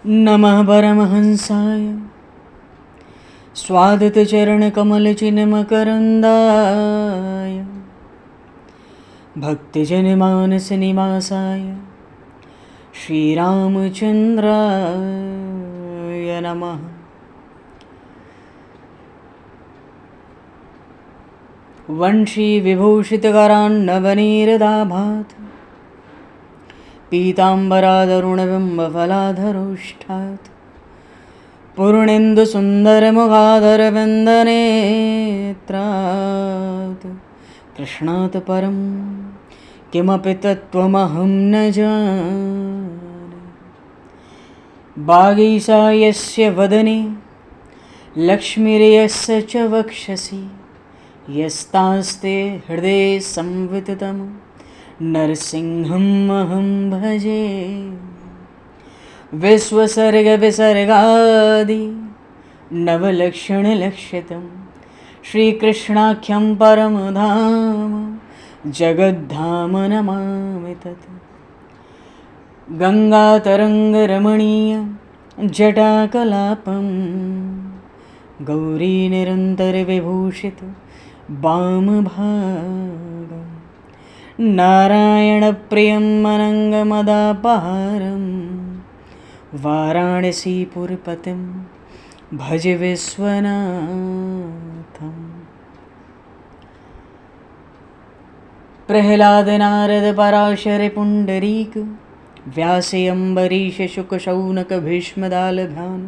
नमः परमहंसाय स्वादतचरणकमलचिन्मकरन्दाय भक्तिजनमानसनिवासाय श्रीरामचन्द्राय नमः। वंशीविभूषितकरान्नवनीरदाभात् पीताम्बरादरुणबिम्बफलाधरोष्ठात् पूर्णेन्दुसुन्दरमुखादरविन्दनेत्रात् कृष्णात् परं किमपि तत्त्वमहं न जाने। वागीशायस्य वदने लक्ष्मीर्यस्य च वक्षसि यस्तास्ते हृदये संविततं नरसिंहम् अहं भजे। विश्वसर्गविसर्गादि नवलक्षणलक्षितं श्रीकृष्णाख्यं परमधाम जगद्धाम नमामि तत्। गङ्गातरङ्गरमणीयं जटाकलापं गौरीनिरन्तरविभूषितं वामभागं नारायणप्रियं अनङ्गमदापहारं वाराणसीपुरपतिं भज विश्वनाथम्। प्रह्लादनारदपराशरपुण्डरीक व्यासयम्बरीशशुकशौनकभीष्मदालभान्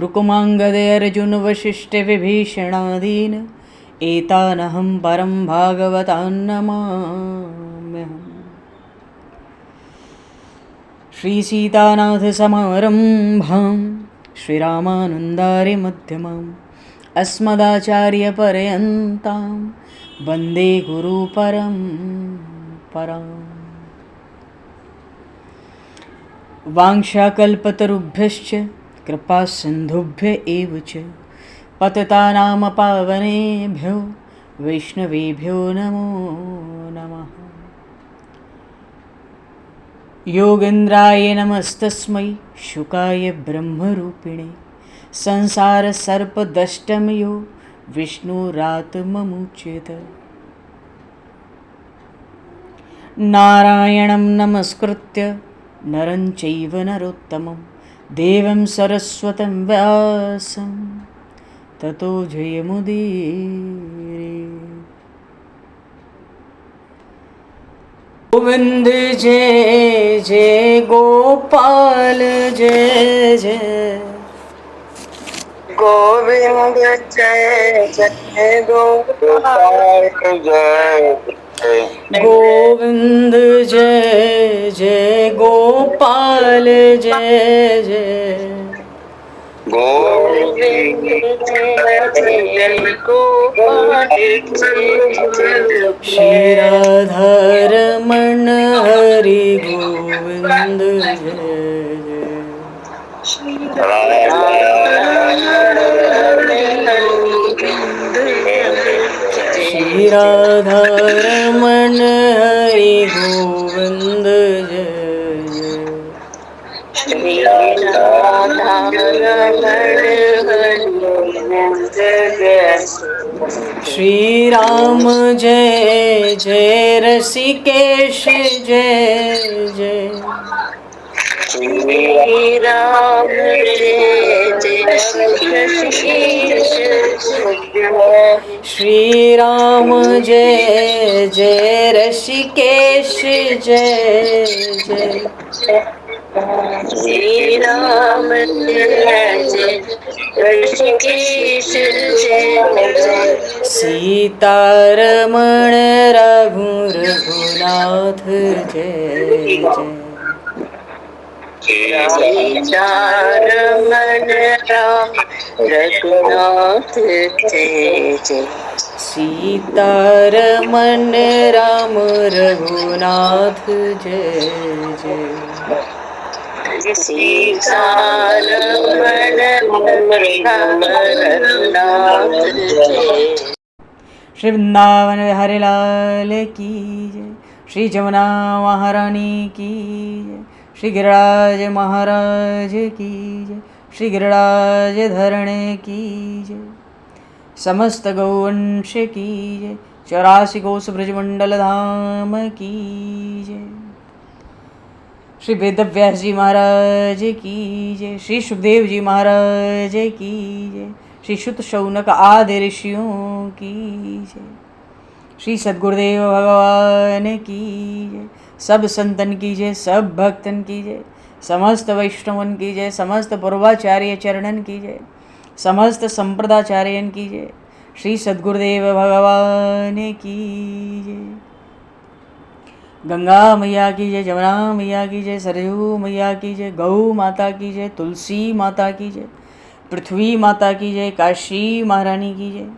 रुकुमाङ्गदर्जुनवसिष्ठविभीषणादीन् एतानहं परं भागवतान् नमाम्यहम्। श्रीसीतानाथसमारम्भां श्रीरामानन्दार्यमध्यमाम् अस्मदाचार्यपर्यन्तां वन्दे गुरुपरम्पराम्। वाञ्छाकल्पतरुभ्यश्च कृपासिन्धुभ्य एव च पतितानां पावनेभ्यो वैष्णवेभ्यो नमो नमः। योगेन्द्राय नमस्तस्मै शुकाय ब्रह्मरूपिणे संसारसर्पदष्टमयो विष्णुरात्ममुच्यत। नारायणं नमस्कृत्य नरं चैव नरोत्तमं देवं सरस्वतं व्यासं ततो जयमुदीरये। गोविंद जय जय गोपाल जय जय गोविंद जय जय गोपाल जय गोविंद जय जय गोपाल जय जय गोविंद जय जय गोपाल जय श्री राधारमण हरि गोविंद जय श्री राधारमण हरि गोविंद जय। श्री राम जय जय ऋषिकेश जय जय श्री राम जय जय ऋषिकेश जय। श्री राम जय जय ऋषिकेश जय जय श्री राम जय जय ऋषिकेश जय। सीतारमण रघुनाथ जय जय सीतारमण राम रघुनाथ जय जय। सीतारमण राम रघुनाथ जय जय सीतारमण राम रघुनाथ जय। श्री वृंदावन बिहारी लाल की जय। श्री जमुना महारानी की जय। श्री गिरिराज महाराज की जय, श्री गिरिराज धरणे की जय, समस्त गौवंश की जय, 84 कोस ब्रजमंडल धाम की जय, श्री वेदव्यास जी महाराज की जय, श्री सुखदेव जी महाराज की जय, श्री शुत शौनक आदि ऋषियों की जय, श्री सद्गुरुदेव भगवान की जय, सब संतन की जय, सब भक्तन की जय, समस्त वैष्णवन की जय, समस्त पूर्वाचार्य चरणन की जय, समस्त संप्रदाचार्यन की जय, श्री सद्गुरुदेव भगवान की जय। गंगा मैया की जय, जमुना मैया की जय, सरयू मैया की जय, गौ माता की जय, तुलसी माता की जय, पृथ्वी माता की जय, काशी महारानी की जय।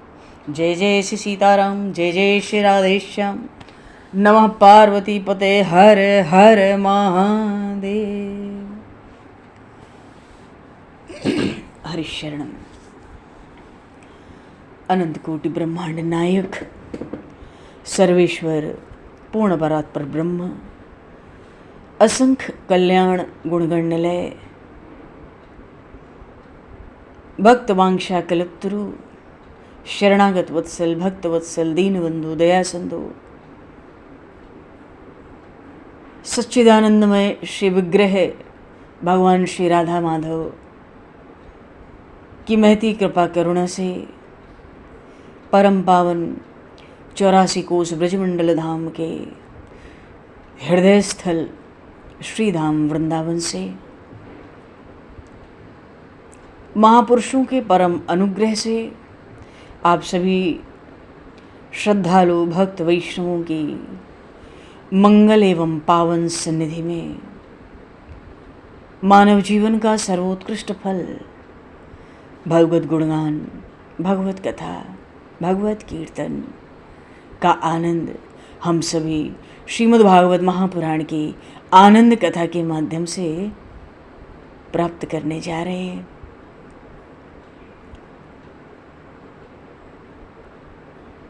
जय जय श्री सीताराम, जय जय श्री राधेश्याम। नमः पार्वती पते हर हर महादेव। हरिशरणम। अनंत कोटि ब्रह्मांड नायक सर्वेश्वर पूर्ण परात्पर ब्रह्म, असंख्य कल्याण गुणगणलय, भक्त वांछा कल्पतरु, शरणागत वत्सल, भक्त वत्सल, दीनबंधु, दया सिंधु, सच्चिदानंदमय श्री विग्रह भगवान श्री राधा माधव की महती कृपा करुणा से परम पावन 84 कोस ब्रजमंडल धाम के हृदय स्थल श्री धाम वृंदावन से महापुरुषों के परम अनुग्रह से आप सभी श्रद्धालु भक्त वैष्णवों की मंगल एवं पावन सन्निधि में मानव जीवन का सर्वोत्कृष्ट फल भगवत गुणगान, भगवत कथा, भगवत कीर्तन का आनंद हम सभी श्रीमद् भागवत महापुराण की आनंद कथा के माध्यम से प्राप्त करने जा रहे हैं।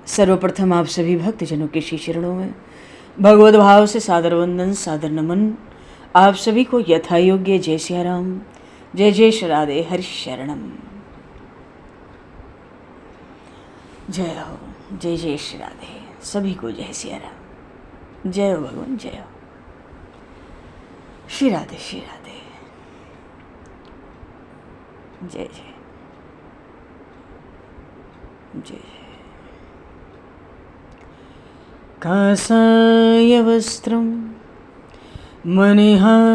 सर्वप्रथम आप सभी भक्तजनों के श्री चरणों में भगवत भाव से सादर वंदन, सादर नमन। आप सभी को यथा योग्य जय सिया राम, जय जय श्री राधे, हरि शरणम। जय हो, जय जय श्री राधे, सभी को जय सिया राम, जय हो भगवान, जय हो श्री राधे, श्री राधे, जय जय जय जय। कासाय वस्त्रं मणिहारभूषितं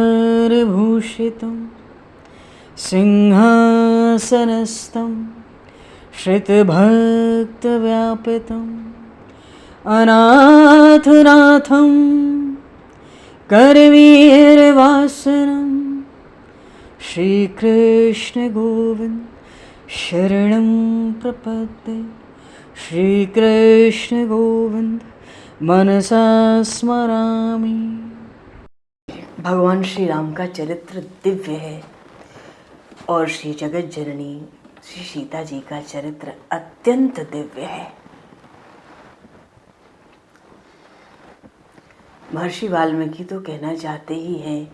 सिंहासनस्थं श्रितभक्तव्यापितम् अनाथनाथं करवीरवासनं श्रीकृष्ण गोविंद शरणं प्रपद्ये। श्रीकृष्ण गोविंद मनसा स्मरामि। भगवान श्री राम का चरित्र दिव्य है और श्री जगत जननी श्री सीता जी का चरित्र अत्यंत दिव्य है। महर्षि वाल्मीकि तो कहना चाहते ही हैं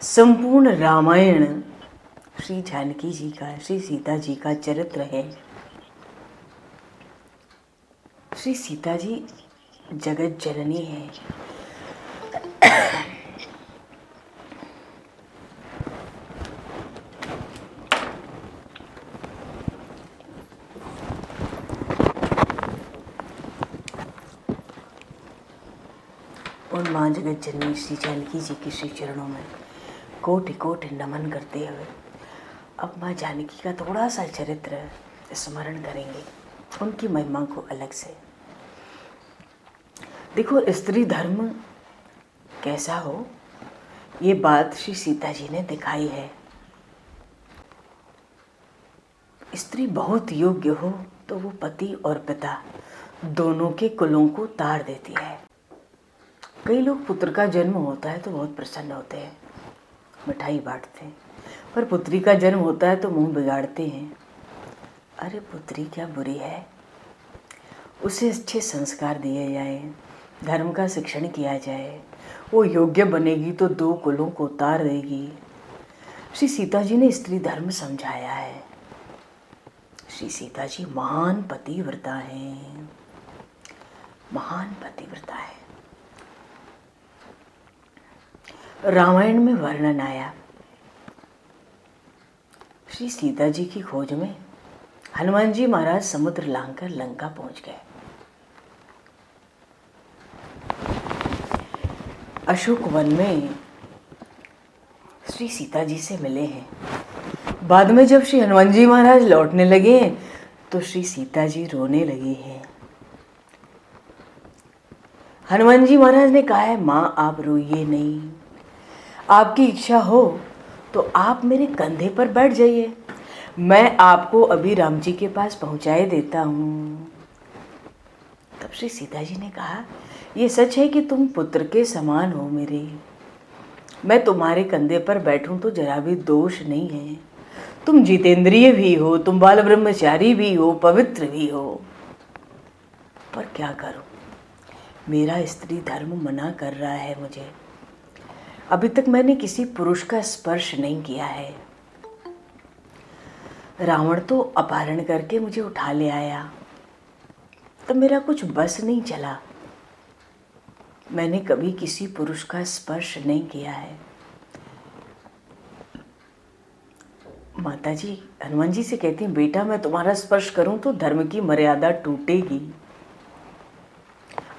संपूर्ण रामायण श्री जानकी जी का, श्री सीता जी का चरित्र है। श्री सीता जी जगत जननी है। उन माँ जगत जननी श्री जानकी जी के श्री चरणों में कोटि कोटि नमन करते हुए अब माँ जानकी का थोड़ा सा चरित्र स्मरण करेंगे, उनकी महिमा को अलग से। देखो, स्त्री धर्म कैसा हो ये बात श्री सीता जी ने दिखाई है। स्त्री बहुत योग्य हो तो वो पति और पिता दोनों के कुलों को तार देती है। कई लोग पुत्र का जन्म होता है तो बहुत प्रसन्न होते हैं, मिठाई बांटते हैं, पर पुत्री का जन्म होता है तो मुंह बिगाड़ते हैं। अरे पुत्री क्या बुरी है, उसे अच्छे संस्कार दिए जाए, धर्म का शिक्षण किया जाए, वो योग्य बनेगी तो 2 कुलों को उतार देगी। श्री सीता जी ने स्त्री धर्म समझाया है। श्री सीता जी महान पतिव्रता हैं, महान पतिव्रता है। रामायण में वर्णन आया, श्री सीता जी की खोज में हनुमान जी महाराज समुद्र लांघकर लंका पहुंच गए। अशोक वन में श्री सीता जी से मिले हैं। बाद में जब श्री हनुमान जी महाराज लौटने लगे तो श्री सीता जी रोने लगी हैं। हनुमान जी महाराज ने कहा है, माँ आप रोइए नहीं, आपकी इच्छा हो तो आप मेरे कंधे पर बैठ जाइए, मैं आपको अभी राम जी के पास पहुंचाए देता हूँ। तब श्री सीता जी ने कहा, ये सच है कि तुम पुत्र के समान हो मेरे, मैं तुम्हारे कंधे पर बैठूं तो जरा भी दोष नहीं है। तुम जितेंद्रिय भी हो, तुम बाल ब्रह्मचारी भी हो, पवित्र भी हो, पर क्या करूं, मेरा स्त्री धर्म मना कर रहा है मुझे। अभी तक मैंने किसी पुरुष का स्पर्श नहीं किया है। रावण तो अपहरण करके मुझे उठा ले आया, तब मेरा कुछ बस नहीं चला। मैंने कभी किसी पुरुष का स्पर्श नहीं किया है। माता जी हनुमान जी से कहती हैं, बेटा मैं तुम्हारा स्पर्श करूं तो धर्म की मर्यादा टूटेगी।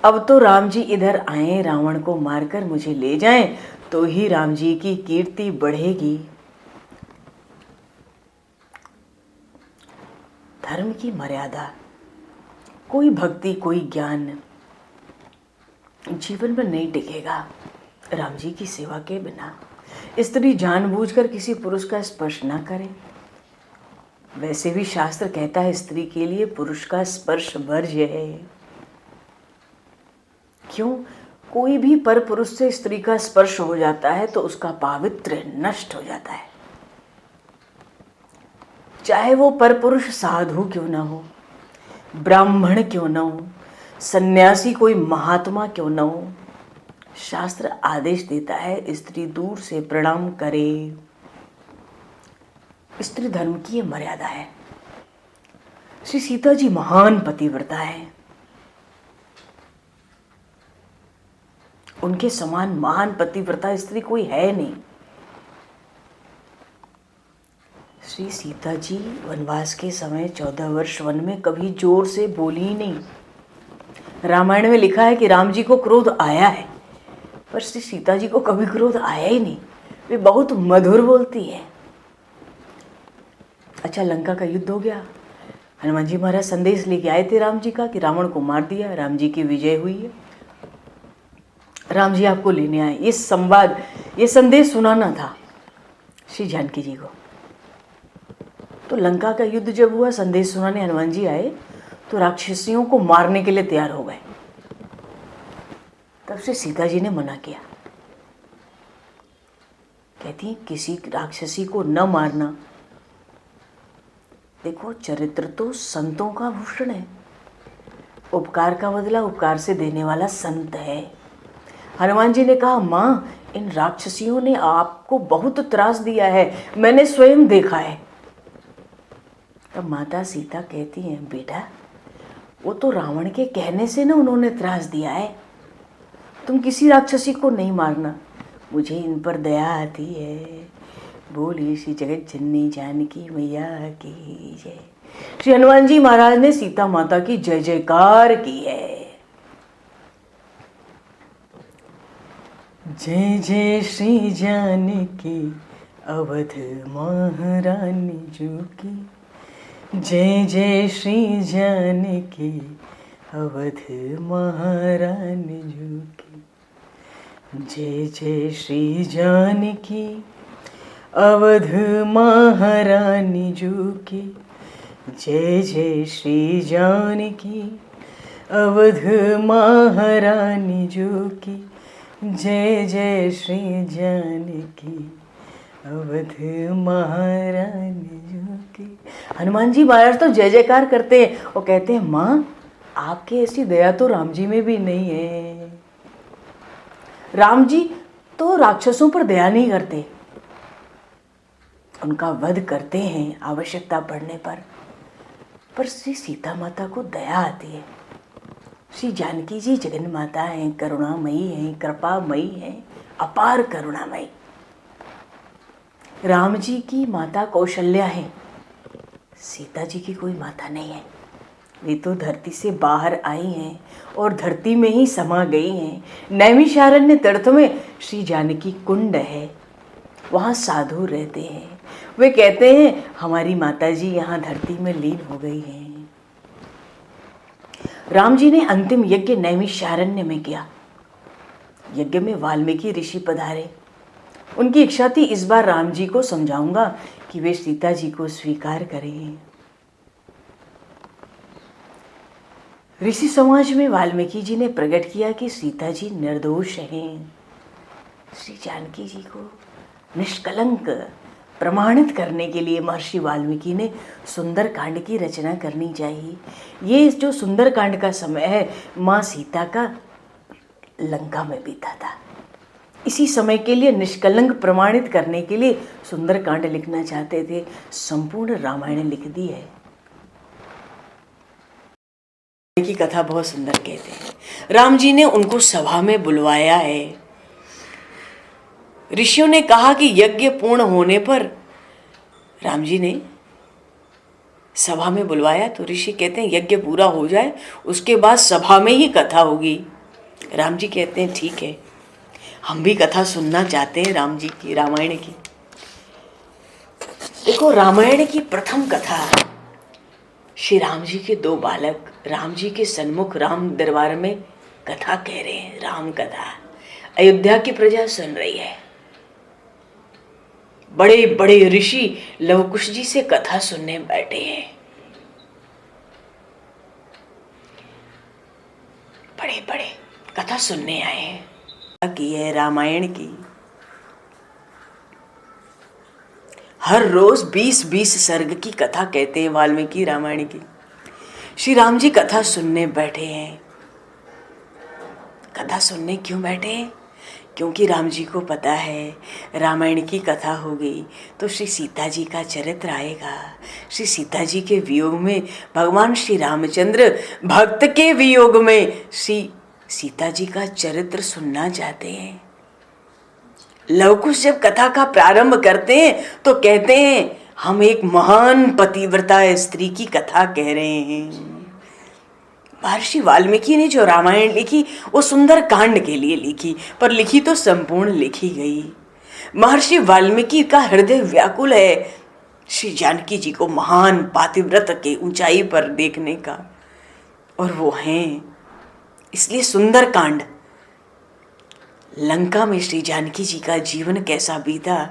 अब तो राम जी इधर आए, रावण को मारकर मुझे ले जाएं तो ही राम जी की कीर्ति बढ़ेगी। धर्म की मर्यादा, कोई भक्ति कोई ज्ञान जीवन में नहीं टिकेगा राम जी की सेवा के बिना। स्त्री जानबूझकर किसी पुरुष का स्पर्श ना करे। वैसे भी शास्त्र कहता है स्त्री के लिए पुरुष का स्पर्श वर्ज्य है। क्यों? कोई भी पर पुरुष से स्त्री का स्पर्श हो जाता है तो उसका पावित्र्य नष्ट हो जाता है, चाहे वो पर पुरुष साधु क्यों ना हो, ब्राह्मण क्यों ना हो, सन्यासी कोई महात्मा क्यों ना हो। शास्त्र आदेश देता है स्त्री दूर से प्रणाम करे। स्त्री धर्म की ये मर्यादा है। श्री सीता जी महान पतिव्रता है, उनके समान महान पतिव्रता स्त्री कोई है नहीं। श्री सीता जी वनवास के समय 14 वर्ष वन में कभी जोर से बोली ही नहीं। रामायण में लिखा है कि राम जी को क्रोध आया है, पर श्री सीता जी को कभी क्रोध आया ही नहीं, वे बहुत मधुर बोलती है। अच्छा, लंका का युद्ध हो गया, हनुमान जी महाराज संदेश लेके आए थे राम जी का कि रावण को मार दिया, राम जी की विजय हुई है, राम जी आपको लेने आए। ये संवाद, ये संदेश सुनाना था श्री जानकी जी को। तो लंका का युद्ध जब हुआ, संदेश सुनाने हनुमान जी आए तो राक्षसियों को मारने के लिए तैयार हो गए। तब से सीता जी ने मना किया, कहती किसी राक्षसी को न मारना। देखो, चरित्र तो संतों का भूषण है, उपकार का बदला उपकार से देने वाला संत है। हनुमान जी ने कहा, माँ इन राक्षसियों ने आपको बहुत त्रास दिया है, मैंने स्वयं देखा है। तब माता सीता कहती हैं, बेटा वो तो रावण के कहने से ना उन्होंने त्रास दिया है, तुम किसी राक्षसी को नहीं मारना, मुझे इन पर दया आती है। बोली श्री जगत जननी जानकी मैया की जय। श्री हनुमान जी महाराज ने सीता माता की जय जयकार की है। जय जय श्री जानकी अवध महारानी जो की, जय जय श्री जानकी अवध महारानी जो की, जय जय श्री जानकी अवध महारानी जो की, जय जय श्री जानकी अवध महारानी जो की, जय जय श्री जानकी अवध महारानी जो की। हनुमान जी महाराज तो जय जयकार करते हैं और कहते हैं, माँ आपके ऐसी दया तो राम जी में भी नहीं है। राम जी तो राक्षसों पर दया नहीं करते, उनका वध करते हैं आवश्यकता पड़ने पर श्री सीता माता को दया आती है। श्री जानकी जी जगन माता हैं, करुणामयी हैं, कृपामयी हैं, अपार करुणामयी। राम जी की माता कौशल्या है, सीता जी की कोई माता नहीं है। वे तो धरती से बाहर आई हैं और धरती में ही समा गई हैं। नैमिषारण्य तीर्थ में श्री जानकी कुंड है, वहाँ साधु रहते हैं। वे कहते हैं हमारी माता जी यहाँ धरती में लीन हो गई हैं। राम जी ने अंतिम यज्ञ नैमिषारण्य में किया। यज्ञ में वाल्मीकि ऋषि पधारे। उनकी इच्छा थी इस बार राम जी को समझाऊंगा कि वे सीता जी को स्वीकार करें। ऋषि समाज में वाल्मीकि जी ने प्रकट किया कि सीता जी निर्दोष हैं। श्री जानकी जी को निष्कलंक प्रमाणित करने के लिए महर्षि वाल्मीकि ने सुंदर कांड की रचना करनी चाहिए। ये जो सुंदर कांड का समय है, माँ सीता का लंका में बीता था। इसी समय के लिए निष्कलंक प्रमाणित करने के लिए सुंदर कांड लिखना चाहते थे। संपूर्ण रामायण लिख दी है। की कथा बहुत सुंदर कहते हैं। राम जी ने उनको सभा में बुलवाया है। ऋषियों ने कहा कि यज्ञ पूर्ण होने पर राम जी ने सभा में बुलवाया, तो ऋषि कहते हैं यज्ञ पूरा हो जाए उसके बाद सभा में ही कथा होगी। राम जी कहते हैं ठीक है, हम भी कथा सुनना चाहते हैं राम जी की, रामायण की। देखो, रामायण की प्रथम कथा श्री राम जी के दो बालक राम जी के सन्मुख राम दरबार में कथा कह रहे हैं। राम कथा अयोध्या की प्रजा सुन रही है। बड़े बड़े ऋषि लवकुश जी से कथा सुनने बैठे हैं। बड़े बड़े कथा सुनने आए हैं। की है रामायण की। हर रोज 20-20 सर्ग की कथा कहते हैं वाल्मीकि रामायण की। श्री राम जी कथा सुनने बैठे हैं। कथा सुनने क्यों बैठे हैं? क्योंकि राम जी को पता है रामायण की कथा होगी तो श्री सीता जी का चरित्र आएगा। श्री सीता जी के वियोग में भगवान श्री रामचंद्र भक्त के वियोग में श्री सीता जी का चरित्र सुनना चाहते हैं। लवकुश जब कथा का प्रारंभ करते हैं तो कहते हैं हम एक महान पतिव्रता स्त्री की कथा कह रहे हैं। महर्षि वाल्मीकि ने जो रामायण लिखी वो सुंदर कांड के लिए लिखी, पर लिखी तो संपूर्ण लिखी गई। महर्षि वाल्मीकि का हृदय व्याकुल है श्री जानकी जी को महान पातिव्रत के ऊंचाई पर देखने का, और वो हैं। इसलिए सुंदर कांड लंका में श्री जानकी जी का जीवन कैसा बीता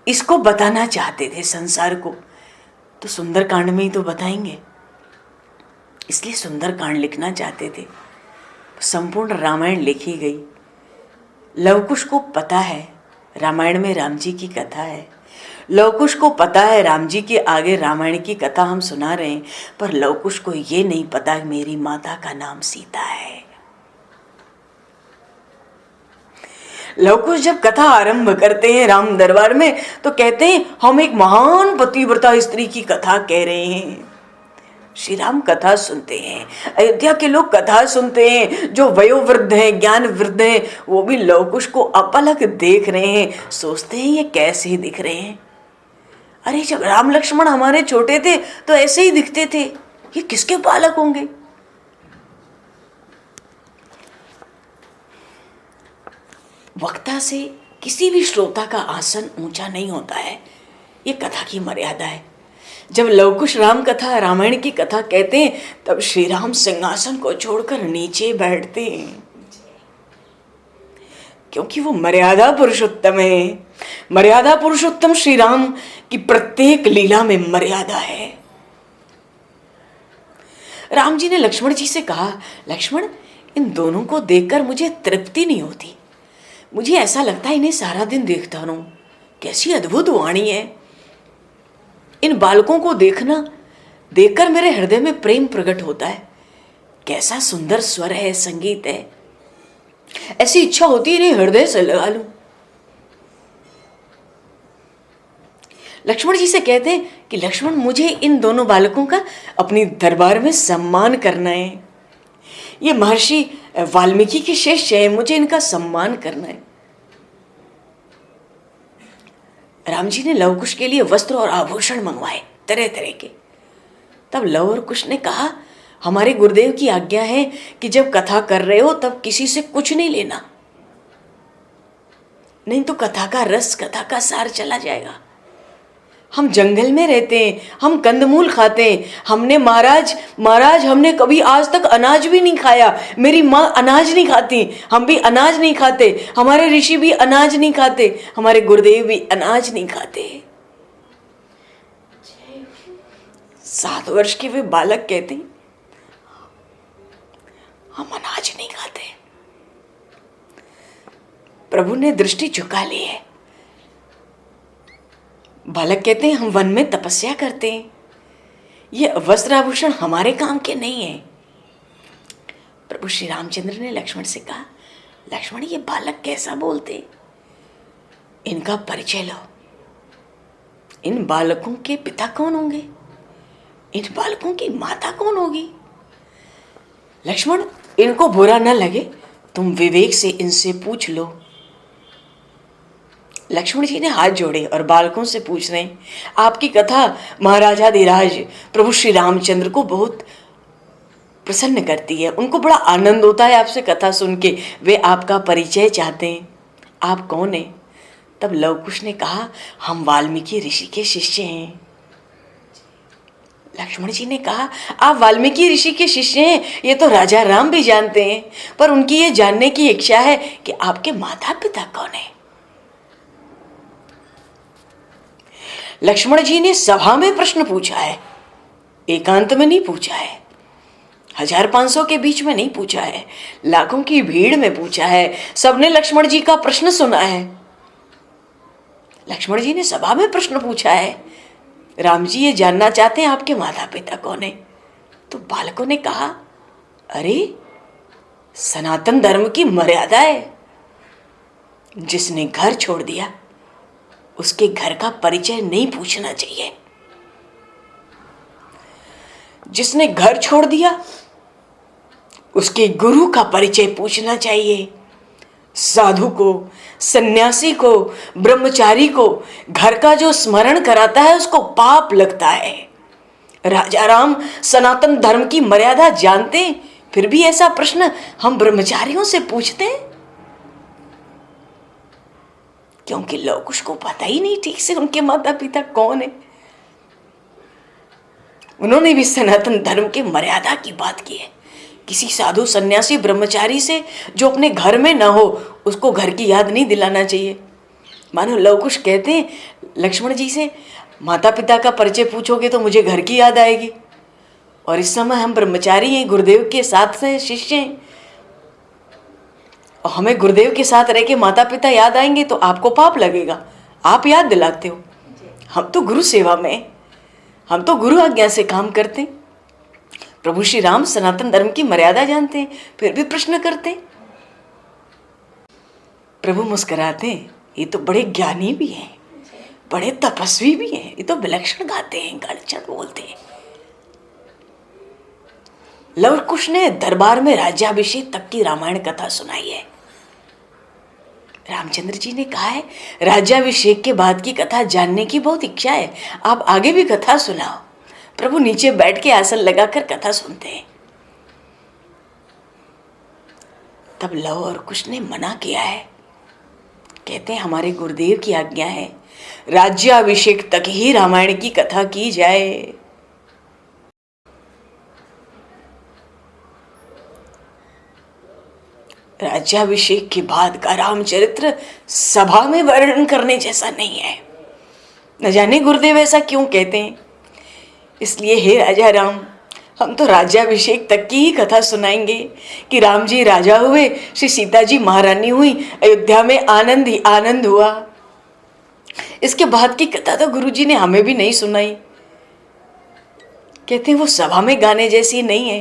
इसको बताना चाहते थे संसार को, तो सुंदर कांड में ही तो बताएंगे। इसलिए सुंदर कांड लिखना चाहते थे। संपूर्ण रामायण लिखी गई। लवकुश को पता है रामायण में राम जी की कथा है। लवकुश को पता है राम जी के आगे रामायण की कथा हम सुना रहे हैं, पर लवकुश को ये नहीं पता मेरी माता का नाम सीता है। लवकुश जब कथा आरंभ करते हैं राम दरबार में तो कहते हैं हम एक महान पतिव्रता स्त्री की कथा कह रहे हैं। श्री राम कथा सुनते हैं, अयोध्या के लोग कथा सुनते हैं। जो वयोवृद्ध हैं, ज्ञान वृद्ध हैं, वो भी लवकुश को अपलक देख रहे हैं। सोचते हैं ये कैसे दिख रहे हैं। अरे जब राम लक्ष्मण हमारे छोटे थे तो ऐसे ही दिखते थे, ये किसके बालक होंगे। वक्ता से किसी भी श्रोता का आसन ऊंचा नहीं होता है, ये कथा की मर्यादा है। जब लवकुश राम कथा रामायण की कथा कहते हैं तब श्री राम सिंहासन को छोड़कर नीचे बैठते हैं, क्योंकि वो मर्यादा पुरुषोत्तम है। मर्यादा पुरुषोत्तम श्री राम की प्रत्येक लीला में मर्यादा है। राम जी ने लक्ष्मण जी से कहा, लक्ष्मण इन दोनों को देखकर मुझे तृप्ति नहीं होती। मुझे ऐसा लगता है इन्हें सारा दिन देखता रहूं। कैसी अद्भुत वाणी है। इन बालकों को देखकर मेरे हृदय में प्रेम प्रकट होता है। कैसा सुंदर स्वर है, संगीत है। ऐसी इच्छा होती है इन्हें हृदय से लगा लूं। लक्ष्मण जी से कहते हैं कि लक्ष्मण, मुझे इन दोनों बालकों का अपनी दरबार में सम्मान करना है। ये महर्षि वाल्मीकि के शिष्य है, मुझे इनका सम्मान करना है। राम जी ने लव कुश के लिए वस्त्र और आभूषण मंगवाए तरह तरह के। तब लव और कुश ने कहा, हमारे गुरुदेव की आज्ञा है कि जब कथा कर रहे हो तब किसी से कुछ नहीं लेना, नहीं तो कथा का रस, कथा का सार चला जाएगा। हम जंगल में रहते हैं, हम कंदमूल खाते हैं। हमने महाराज हमने कभी आज तक अनाज भी नहीं खाया। मेरी माँ अनाज नहीं खाती, हम भी अनाज नहीं खाते, हमारे ऋषि भी अनाज नहीं खाते, हमारे गुरुदेव भी अनाज नहीं खाते। 7 वर्ष के वे बालक कहते हैं, हम अनाज नहीं खाते। प्रभु ने दृष्टि झुका ली है। बालक कहते हैं, हम वन में तपस्या करते हैं, ये वस्त्र आभूषण हमारे काम के नहीं है। प्रभु श्री रामचंद्र ने लक्ष्मण से कहा, लक्ष्मण, ये बालक कैसा बोलते, इनका परिचय लो। इन बालकों के पिता कौन होंगे, इन बालकों की माता कौन होगी? लक्ष्मण, इनको बुरा न लगे, तुम विवेक से इनसे पूछ लो। लक्ष्मण जी ने हाथ जोड़े और बालकों से पूछ रहे हैं, आपकी कथा महाराजाधिराज प्रभु श्री रामचंद्र को बहुत प्रसन्न करती है, उनको बड़ा आनंद होता है आपसे कथा सुन के। वे आपका परिचय चाहते हैं, आप कौन हैं? तब लव कुश ने कहा, हम वाल्मीकि ऋषि के शिष्य हैं। लक्ष्मण जी ने कहा, आप वाल्मीकि ऋषि के शिष्य हैं, ये तो राजा राम भी जानते हैं, पर उनकी ये जानने की इच्छा है कि आपके माता पिता कौन है। लक्ष्मण जी ने सभा में प्रश्न पूछा है, एकांत में नहीं पूछा है, 1500 के बीच में नहीं पूछा है, लाखों की भीड़ में पूछा है। सबने लक्ष्मण जी का प्रश्न सुना है। लक्ष्मण जी ने सभा में प्रश्न पूछा है, राम जी ये जानना चाहते हैं आपके माता पिता कौन है। तो बालकों ने कहा, अरे सनातन धर्म की मर्यादा है, जिसने घर छोड़ दिया उसके घर का परिचय नहीं पूछना चाहिए। जिसने घर छोड़ दिया उसके गुरु का परिचय पूछना चाहिए। साधु को, सन्यासी को, ब्रह्मचारी को घर का जो स्मरण कराता है उसको पाप लगता है। राजा राम सनातन धर्म की मर्यादा जानते, फिर भी ऐसा प्रश्न हम ब्रह्मचारियों से पूछते हैं, क्योंकि लोग उसको पता ही नहीं ठीक से उनके माता पिता कौन है। उन्होंने भी सनातन धर्म के मर्यादा की बात की है। किसी साधु, सन्यासी, ब्रह्मचारी से जो अपने घर में ना हो उसको घर की याद नहीं दिलाना चाहिए। मानो लव कुश कहते हैं लक्ष्मण जी से, माता पिता का परिचय पूछोगे तो मुझे घर की याद आएगी, और इस समय हम ब्रह्मचारी हैं, गुरुदेव के साथ से शिष्य हैं, और हमें गुरुदेव के साथ रह के माता पिता याद आएंगे तो आपको पाप लगेगा, आप याद दिलाते हो। हम तो गुरु सेवा में, हम तो गुरु आज्ञा से काम करते हैं। प्रभु श्री राम सनातन धर्म की मर्यादा जानते हैं, फिर भी प्रश्न करते हैं। प्रभु मुस्कुराते हैं, ये तो बड़े ज्ञानी भी हैं, बड़े तपस्वी भी हैं, ये तो विलक्षण गाते हैं, गणचंद बोलते हैं। लव कुश ने दरबार में राज्याभिषेक तक की रामायण कथा सुनाई है। रामचंद्र जी ने कहा है, राज्याभिषेक के बाद की कथा जानने की बहुत इच्छा है, आप आगे भी कथा सुनाओ। प्रभु नीचे बैठ के आसन लगाकर कथा सुनते हैं। तब लव और कुश ने मना किया है, कहते हैं हमारे गुरुदेव की आज्ञा है, राज्याभिषेक तक ही रामायण की कथा की जाए। राज्याभिषेक के बाद का रामचरित्र सभा में वर्णन करने जैसा नहीं है। न जाने गुरुदेव ऐसा क्यों कहते हैं। इसलिए हे राजा राम, हम तो राज्याभिषेक तक की ही कथा सुनाएंगे कि राम जी राजा हुए, श्री सीता जी महारानी हुई, अयोध्या में आनंद ही आनंद हुआ। इसके बाद की कथा तो गुरुजी ने हमें भी नहीं सुनाई। कहते हैं वो सभा में गाने जैसी नहीं है।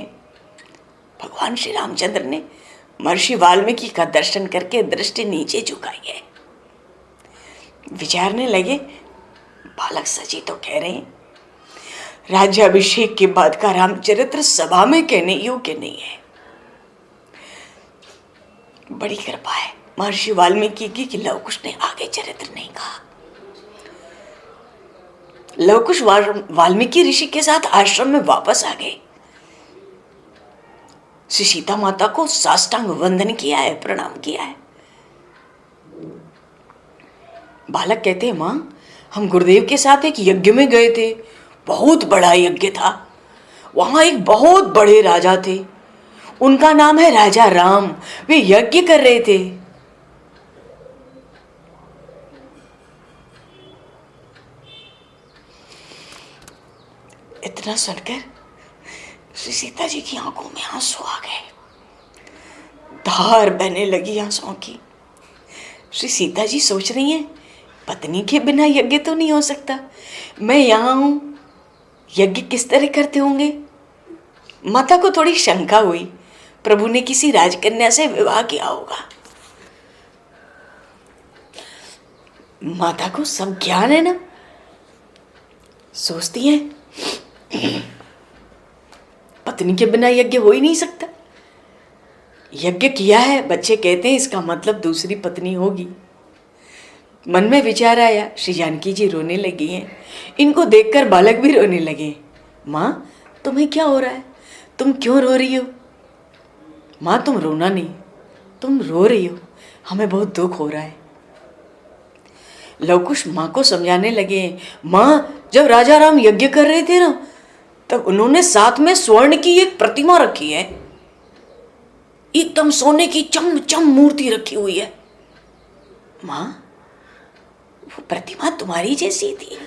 भगवान श्री रामचंद्र ने महर्षि वाल्मीकि का दर्शन करके दृष्टि नीचे झुकाई है। विचारने लगे, बालक सजी तो कह रहे हैं राज्याभिषेक के बाद का रामचरित्र सभा में कहने योग्य नहीं है। बड़ी कृपा है महर्षि वाल्मीकि की कि लवकुश ने आगे चरित्र नहीं कहा। लवकुश वाल्मीकि ऋषि के साथ आश्रम में वापस आ गए। श्री सीता माता को साष्टांग वंदन किया है, प्रणाम किया है। बालक कहते हैं, मां हम गुरुदेव के साथ एक यज्ञ में गए थे, बहुत बड़ा यज्ञ था। वहां एक बहुत बड़े राजा थे, उनका नाम है राजा राम। वे यज्ञ कर रहे थे। इतना सुनकर श्री सीता जी की आंखों में आंसू आ गए, धार बहने लगी आंसुओं की। श्री सीता जी सोच रही हैं, पत्नी के बिना यज्ञ तो नहीं हो सकता, मैं यहां हूं, यज्ञ किस तरह करते होंगे। माता को थोड़ी शंका हुई, प्रभु ने किसी राजकन्या से विवाह किया होगा। माता को सब ज्ञान है ना, सोचती है पत्नी के बिना यज्ञ हो ही नहीं सकता। यज्ञ किया है, बच्चे कहते हैं इसका मतलब दूसरी पत्नी होगी। मन में विचार आया, श्री जानकी जी रोने लगी हैं। इनको देखकर बालक भी रोने लगे। माँ तुम्हें क्या हो रहा है, तुम क्यों रो रही हो। माँ तुम रोना नहीं, तुम रो रही हो, हमें बहुत दुख हो रहा है। लवकुश माँ को समझाने लगे, माँ जब राजा राम यज्ञ कर रहे थे ना, तब उन्होंने साथ में स्वर्ण की एक प्रतिमा रखी है, एकदम सोने की चम चम मूर्ति रखी हुई है। माँ वो प्रतिमा तुम्हारी जैसी थी।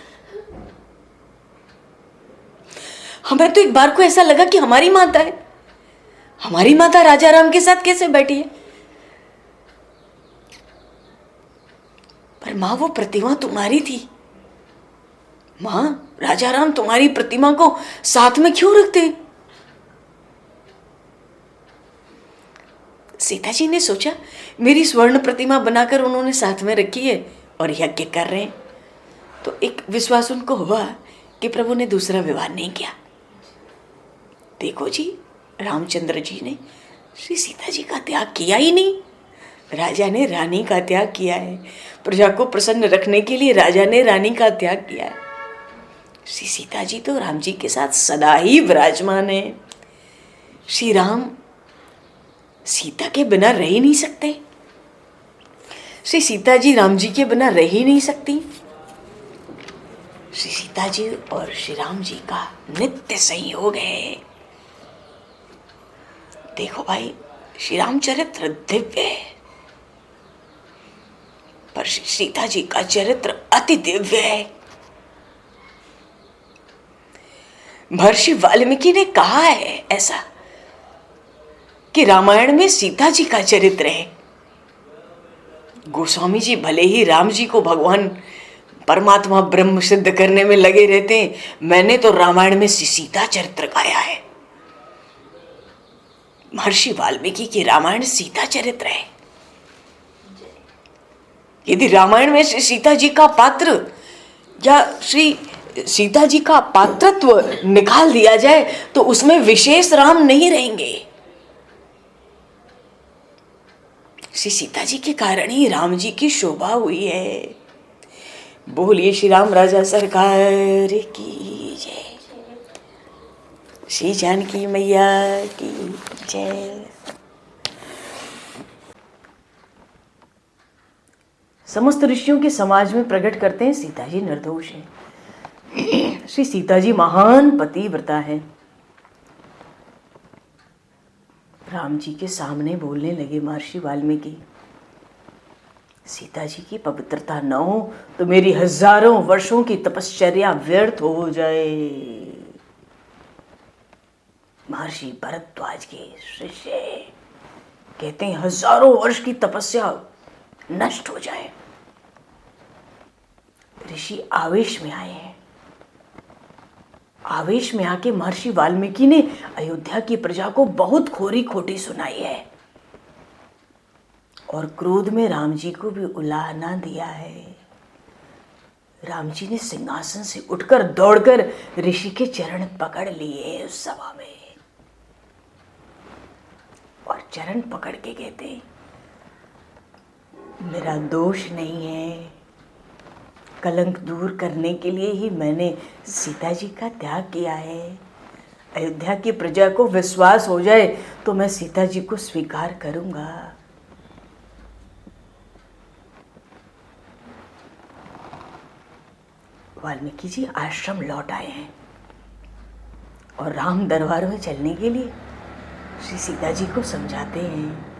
हमें तो एक बार को ऐसा लगा कि हमारी माता है, हमारी माता राजा राम के साथ कैसे बैठी है। पर मां वो प्रतिमा तुम्हारी थी। मां राजा राम तुम्हारी प्रतिमा को साथ में क्यों रखते। सीता जी ने सोचा मेरी स्वर्ण प्रतिमा बनाकर उन्होंने साथ में रखी है और यज्ञ कर रहे हैं, तो एक विश्वास उनको हुआ कि प्रभु ने दूसरा विवाह नहीं किया। देखो जी, रामचंद्र जी ने श्री सीता जी का त्याग किया ही नहीं, राजा ने रानी का त्याग किया है। प्रजा को प्रसन्न रखने के लिए राजा ने रानी का त्याग किया है। श्री सीता जी तो राम जी के साथ सदा ही विराजमान है। श्री राम सीता के बिना रह ही नहीं सकते, श्री सीता जी राम जी के बिना रह ही नहीं सकती। श्री सीता जी और श्री राम जी का नित्य संयोग है। देखो भाई, श्री रामचरित्र दिव्य है, पर श्री सीता जी का चरित्र अति दिव्य है। महर्षि वाल्मीकि ने कहा है ऐसा कि रामायण में सीता जी का चरित्र है। गोस्वामी जी भले ही राम जी को भगवान परमात्मा ब्रह्म सिद्ध करने में लगे रहते हैं, मैंने तो रामायण में सीता चरित्र गाया है। महर्षि वाल्मीकि की रामायण सीता चरित्र है। यदि रामायण में श्री सीता जी का पात्र या श्री सीता जी का पात्रत्व निकाल दिया जाए तो उसमें विशेष राम नहीं रहेंगे। श्री सीता जी के कारण ही राम जी की शोभा हुई है। बोलिए श्री राम राजा सरकार की जय, श्री जानकी मैया की जय। समस्त ऋषियों के समाज में प्रकट करते हैं सीता जी निर्दोष हैं। श्री सीता जी महान पतिव्रता है। राम जी के सामने बोलने लगे महर्षि वाल्मीकि, सीता जी की पवित्रता न हो तो मेरी हजारों वर्षों की तपश्चर्या व्यर्थ हो जाए। महर्षि भरद्वाज के शिष्य कहते हैं हजारों वर्ष की तपस्या नष्ट हो जाए। ऋषि आवेश में आए हैं। आवेश में आके महर्षि वाल्मीकि ने अयोध्या की प्रजा को बहुत खोरी खोटी सुनाई है। और क्रोध में राम जी को भी उला ना दिया है। राम जी ने सिंहासन से उठकर दौड़कर ऋषि के चरण पकड़ लिए उस सभा में, और चरण पकड़ के कहते, मेरा दोष नहीं है, कलंक दूर करने के लिए ही मैंने सीता जी का त्याग किया है। अयोध्या की प्रजा को विश्वास हो जाए तो मैं सीता जी को स्वीकार करूंगा। वाल्मीकि जी आश्रम लौट आए हैं और राम दरबार में चलने के लिए श्री सीता जी को समझाते हैं।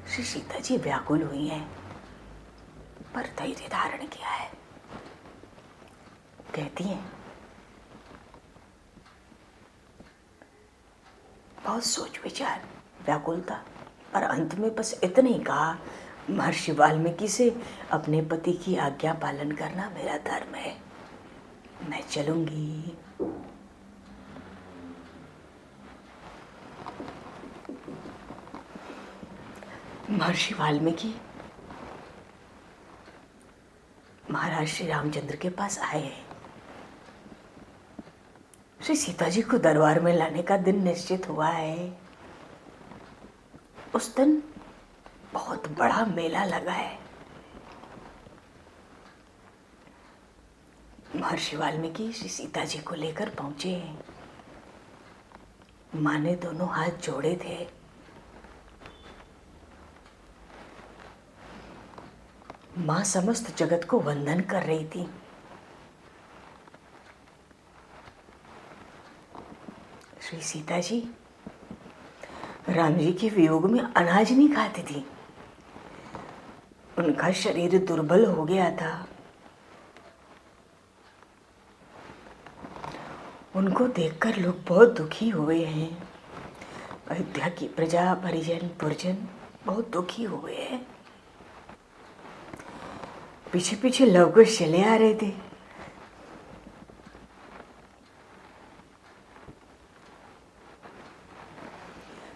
श्री सीता जी व्याकुल हुई हैं, पर धैर्य धारण किया है। कहती हैं, बहुत सोच विचार, व्याकुलता, और अंत में बस इतना ही कहा, महर्षि वाल्मीकि से अपने पति की आज्ञा पालन करना मेरा धर्म है, मैं चलूंगी। महर्षि वाल्मीकि महाराज श्री रामचंद्र के पास आए हैं। श्री सीता जी को दरबार में लाने का दिन निश्चित हुआ है। उस दिन बहुत बड़ा मेला लगा है। महर्षि वाल्मीकि श्री सीता जी को लेकर पहुंचे हैं। माँ ने दोनों हाथ जोड़े थे। माँ समस्त जगत को वंदन कर रही थी। श्री सीता जी राम जी के वियोग में अनाज नहीं खाती थी। उनका शरीर दुर्बल हो गया था। उनको देखकर लोग बहुत दुखी हुए हैं। अयोध्या की प्रजा, परिजन, पुरजन बहुत दुखी हुए हैं। पीछे पीछे लवकुश चले आ रहे थे।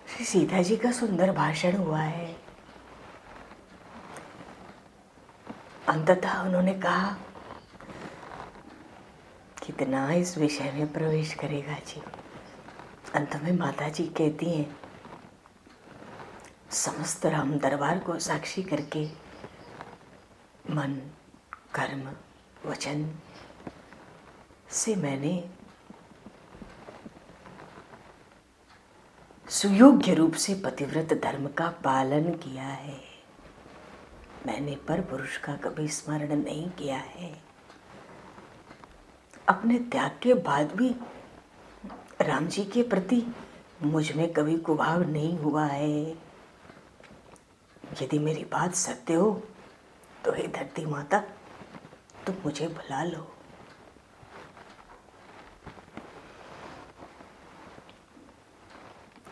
श्री सीता जी का सुंदर भाषण हुआ है। अंततः उन्होंने कहा, कितना इस विषय में प्रवेश करेगा जी। अंत में माता जी कहती हैं, समस्त राम दरबार को साक्षी करके मन, कर्म, वचन से मैंने सुयोग्य रूप से पतिव्रत धर्म का पालन किया है। मैंने पर पुरुष का कभी स्मरण नहीं किया है। अपने त्याग के बाद भी राम जी के प्रति मुझ में कभी कुभाव नहीं हुआ है। यदि मेरी बात सत्य हो तो हे धरती माता, तुम मुझे भुला लो।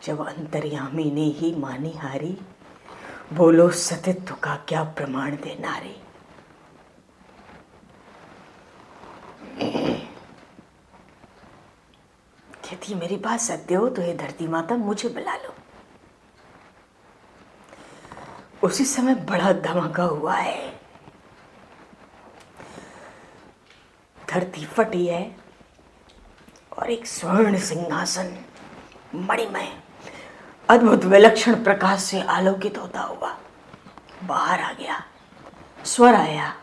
जब अंतर्यामी ने ही मानी हारी, बोलो सतित्व का क्या प्रमाण दे नारी। यदि मेरी बात सत्य हो तो हे धरती माता, मुझे बुला लो। उसी समय बड़ा धमाका हुआ है। धरती फटी है और एक स्वर्ण सिंहासन मणिमय अद्भुत विलक्षण प्रकाश से आलोकित होता हुआ बाहर आ गया। स्वर आया,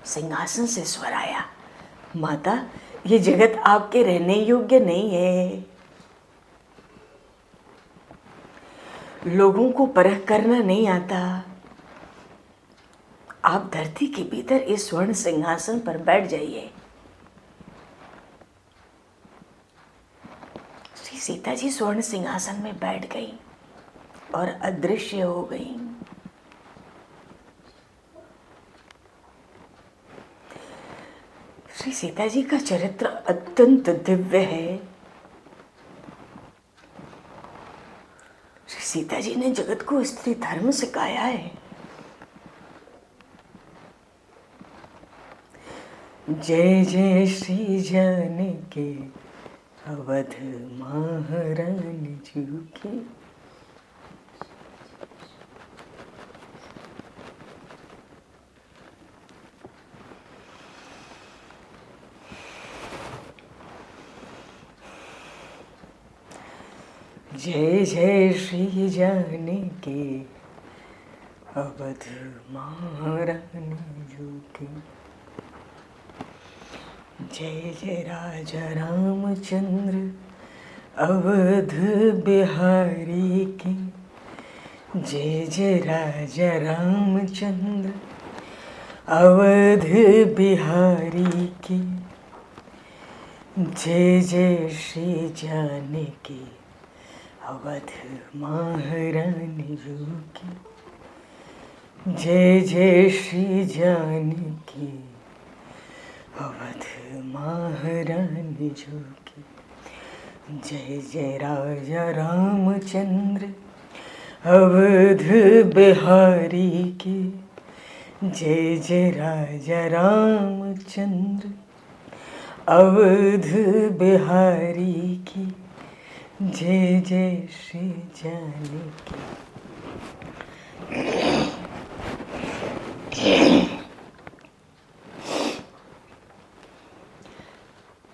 सिंहासन से स्वर आया, माता ये जगत आपके रहने योग्य नहीं है। लोगों को परख करना नहीं आता। आप धरती के भीतर इस स्वर्ण सिंहासन पर बैठ जाइए। श्री सीता जी स्वर्ण सिंहासन में बैठ गई और अदृश्य हो गई। श्री सीता जी का चरित्र अत्यंत दिव्य है। श्री सीता जी ने जगत को स्त्री धर्म सिखाया है। जय जय श्री जानकी अवध महारानी जी की। जय जय श्री जानकी अवध महारानी जो की। जय जय राजा रामचंद्र अवध बिहारी की। जय जय राजा रामचंद्र अवध बिहारी की। जय जय श्री जानकी अवध महारानी जो की। जय जय श्री जानकी अवध महारानी जो की। जय जय राजा रामचंद्र अवध बिहारी की। जय जय राजा रामचंद्र अवध बिहारी की। जय जय श्री जानकी।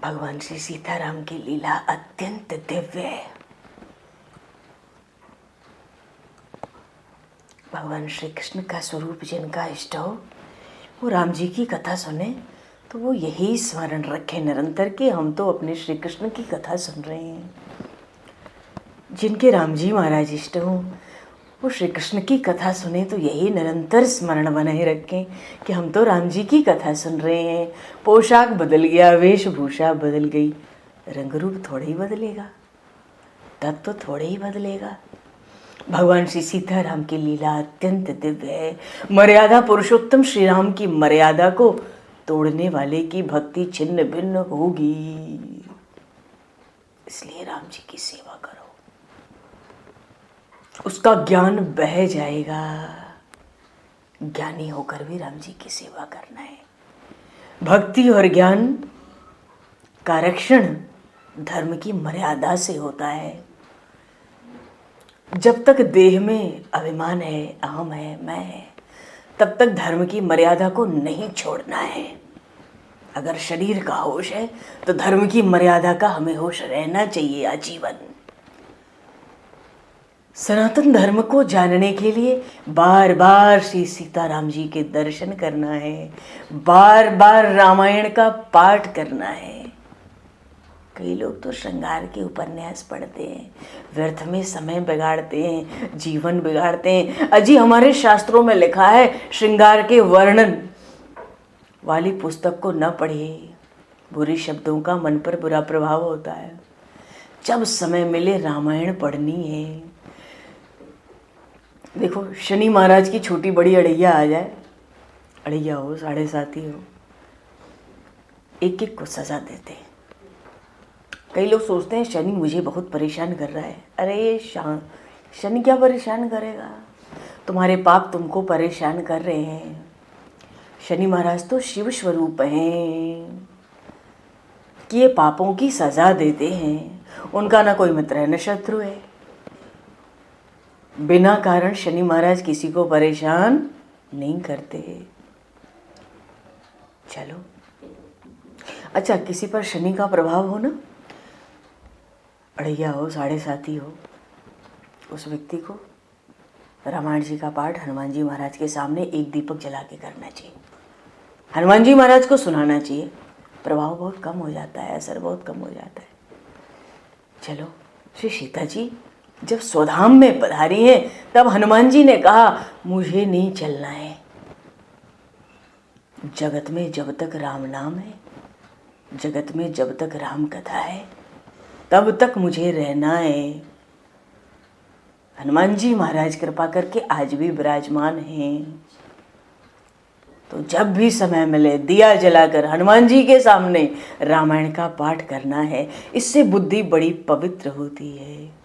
भगवान श्री सीताराम की लीला अत्यंत दिव्य है। भगवान श्री कृष्ण का स्वरूप जिनका इष्ट हो वो राम जी की कथा सुने तो वो यही स्मरण रखे निरंतर कि हम तो अपने श्री कृष्ण की कथा सुन रहे हैं। जिनके राम जी महाराज इष्ट हो वो श्री कृष्ण की कथा सुने तो यही निरंतर स्मरण बनाए रखें कि हम तो राम जी की कथा सुन रहे हैं। पोशाक बदल गया, वेशभूषा बदल गई, रंग रूप थोड़ा ही बदलेगा, तब तो थोड़े ही बदलेगा। भगवान श्री सीताराम की लीला अत्यंत दिव्य है। मर्यादा पुरुषोत्तम श्री राम की मर्यादा को तोड़ने वाले की भक्ति छिन्न भिन्न होगी। इसलिए राम जी की सेवा करो, उसका ज्ञान बह जाएगा। ज्ञानी होकर भी राम जी की सेवा करना है। भक्ति और ज्ञान का रक्षण धर्म की मर्यादा से होता है। जब तक देह में अभिमान है, अहम है, मैं है, तब तक धर्म की मर्यादा को नहीं छोड़ना है। अगर शरीर का होश है तो धर्म की मर्यादा का हमें होश रहना चाहिए आजीवन। सनातन धर्म को जानने के लिए बार बार श्री सीताराम जी के दर्शन करना है, बार बार रामायण का पाठ करना है। कई लोग तो श्रृंगार के उपन्यास पढ़ते हैं, व्यर्थ में समय बिगाड़ते हैं, जीवन बिगाड़ते हैं। अजी हमारे शास्त्रों में लिखा है श्रृंगार के वर्णन वाली पुस्तक को न पढ़िए, बुरे शब्दों का मन पर बुरा प्रभाव होता है। जब समय मिले रामायण पढ़नी है। देखो शनि महाराज की छोटी बड़ी अड़ैया आ जाए, अड़ैया हो, साढ़े साथी हो, एक एक को सजा देते हैं। कई लोग सोचते हैं शनि मुझे बहुत परेशान कर रहा है। अरे शनि क्या परेशान करेगा, तुम्हारे पाप तुमको परेशान कर रहे हैं। शनि महाराज तो शिव स्वरूप हैं कि ये पापों की सजा देते हैं। उनका ना कोई मित्र है न शत्रु है। बिना कारण शनि महाराज किसी को परेशान नहीं करते। चलो अच्छा, किसी पर शनि का प्रभाव हो ना, अड़ैया हो, साढ़े साथी हो, उस व्यक्ति को रामायण जी का पाठ हनुमान जी महाराज के सामने एक दीपक जला के करना चाहिए। हनुमान जी महाराज को सुनाना चाहिए। प्रभाव बहुत कम हो जाता है, असर बहुत कम हो जाता है। चलो श्री सीता जी जब स्वधाम में पधारी हैं तब हनुमान जी ने कहा मुझे नहीं चलना है। जगत में जब तक राम नाम है, जगत में जब तक राम कथा है, तब तक मुझे रहना है। हनुमान जी महाराज कृपा करके आज भी विराजमान हैं। तो जब भी समय मिले दिया जलाकर हनुमान जी के सामने रामायण का पाठ करना है। इससे बुद्धि बड़ी पवित्र होती है।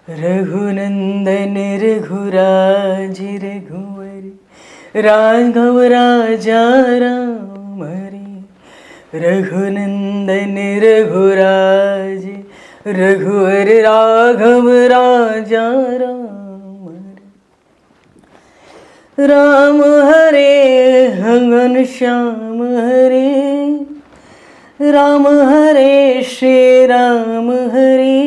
रघुनंदन रघुराज रघुवर राघव राजा राम हरे। रघुनंदन रघुराज रघुवर राघव राजा राम हरे। राम हरे घन श्याम हरे। राम हरे श्री राम हरे।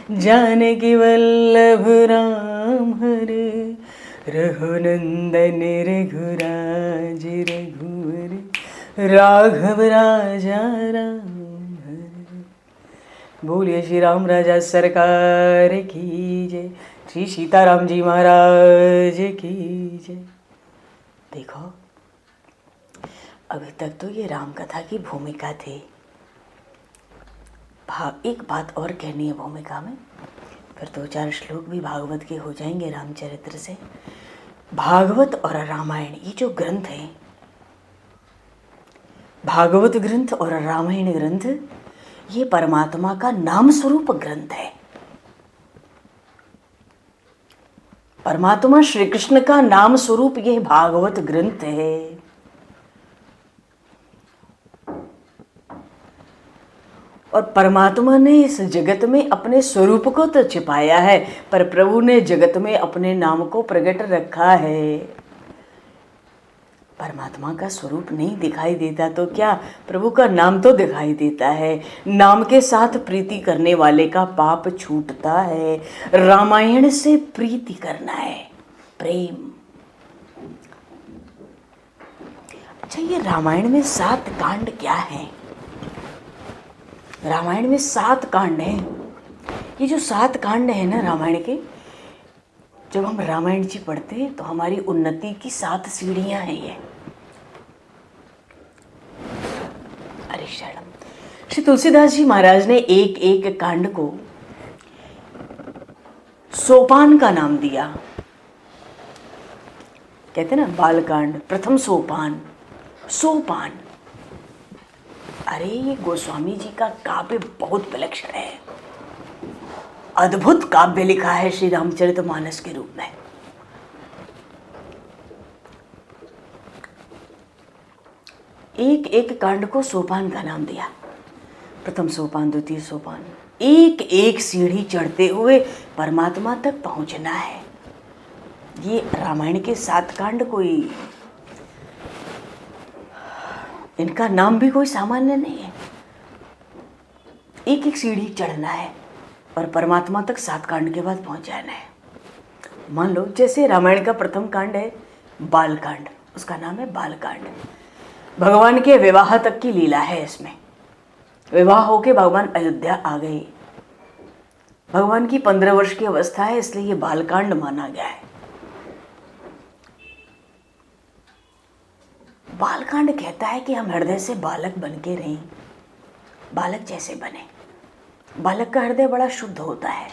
जानकी वल्लभ राम हरे, रघुनंदन रघुराज रघुवर, राघव राजा राम हरे। बोलिए श्री राम राजा सरकार की जय, श्री सीताराम जी महाराज की जय। देखो अभी तक तो ये राम कथा की भूमिका थी। एक बात और कहनी है भूमिका में, फिर 2-4 श्लोक भी भागवत के हो जाएंगे रामचरित्र से। भागवत और रामायण ये जो ग्रंथ है, भागवत ग्रंथ और रामायण ग्रंथ, ये परमात्मा का नाम स्वरूप ग्रंथ है। परमात्मा श्री कृष्ण का नाम स्वरूप यह भागवत ग्रंथ है। और परमात्मा ने इस जगत में अपने स्वरूप को तो छिपाया है, पर प्रभु ने जगत में अपने नाम को प्रकट रखा है। परमात्मा का स्वरूप नहीं दिखाई देता तो क्या, प्रभु का नाम तो दिखाई देता है। नाम के साथ प्रीति करने वाले का पाप छूटता है। रामायण से प्रीति करना है, प्रेम। अच्छा, ये रामायण में 7 कांड क्या हैं? रामायण में 7 कांड हैं। ये जो 7 कांड हैं ना रामायण के, जब हम रामायण जी पढ़ते हैं तो हमारी उन्नति की 7 सीढ़ियां हैं ये। अरे शरणम। श्री तुलसीदास जी महाराज ने एक एक कांड को सोपान का नाम दिया। कहते ना बालकांड, प्रथम सोपान, सोपान। अरे ये गोस्वामी जी का काव्य बहुत विलक्षण है, अद्भुत काव्य लिखा है श्री रामचरितमानस के रूप में। एक एक कांड को सोपान का नाम दिया। प्रथम सोपान, द्वितीय सोपान, एक एक सीढ़ी चढ़ते हुए परमात्मा तक पहुंचना है। ये रामायण के 7 कांड कोई, इनका नाम भी कोई सामान्य नहीं है। एक एक सीढ़ी चढ़ना है और परमात्मा तक 7 कांड के बाद पहुंच जाना है। मान लो जैसे रामायण का प्रथम कांड है बालकांड, उसका नाम है बालकांड। भगवान के विवाह तक की लीला है इसमें। विवाह होके भगवान अयोध्या आ गए। भगवान की 15 वर्ष की अवस्था है, इसलिए ये बालकांड माना गया है। बालकांड कहता है कि हम हृदय से बालक बन के रहें, बालक जैसे बने। बालक का हृदय बड़ा शुद्ध होता है।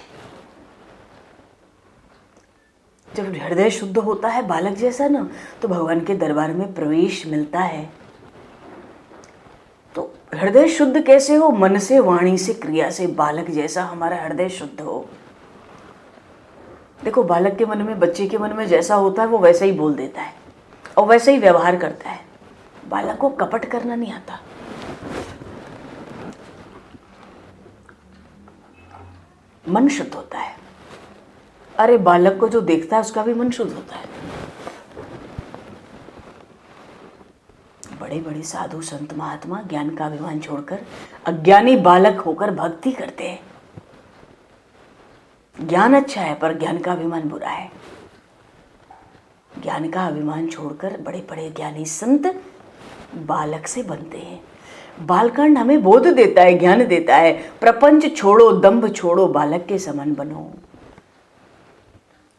जब हृदय शुद्ध होता है बालक जैसा ना, तो भगवान के दरबार में प्रवेश मिलता है। तो हृदय शुद्ध कैसे हो? मन से, वाणी से, क्रिया से बालक जैसा हमारा हृदय शुद्ध हो। देखो बालक के मन में, बच्चे के मन में जैसा होता है वो वैसा ही बोल देता है और वैसा ही व्यवहार करता है। बालक को कपट करना नहीं आता। मन शुद्ध होता है। अरे बालक को जो देखता है उसका भी मन शुद्ध होता है। बड़े बड़े साधु संत महात्मा ज्ञान का अभिमान छोड़कर अज्ञानी बालक होकर भक्ति करते हैं। ज्ञान अच्छा है पर ज्ञान का अभिमान बुरा है। ज्ञान का अभिमान छोड़कर बड़े बड़े ज्ञानी संत बालक से बनते हैं। बालकांड हमें बोध देता है, ज्ञान देता है। प्रपंच छोड़ो, दंभ छोड़ो, बालक के समान बनो।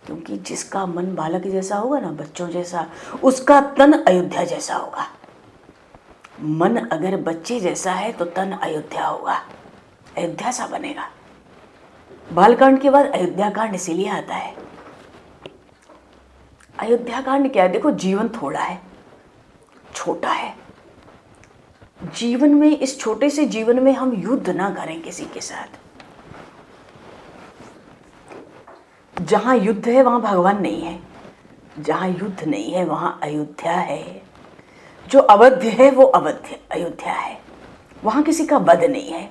क्योंकि जिसका मन बालक जैसा होगा ना, बच्चों जैसा, उसका तन अयोध्या जैसा होगा। मन अगर बच्चे जैसा है तो तन अयोध्या होगा, अयोध्या सा बनेगा। बालकांड के बाद अयोध्या कांड इसीलिए आता है। अयोध्या कांड क्या है? देखो जीवन थोड़ा है, छोटा है। जीवन में, इस छोटे से जीवन में हम युद्ध ना करें किसी के साथ। जहां युद्ध है वहां भगवान नहीं है, जहां युद्ध नहीं है वहां अयोध्या है। जो अवध्य है वो अवध्य अयोध्या है। वहां किसी का वध नहीं है,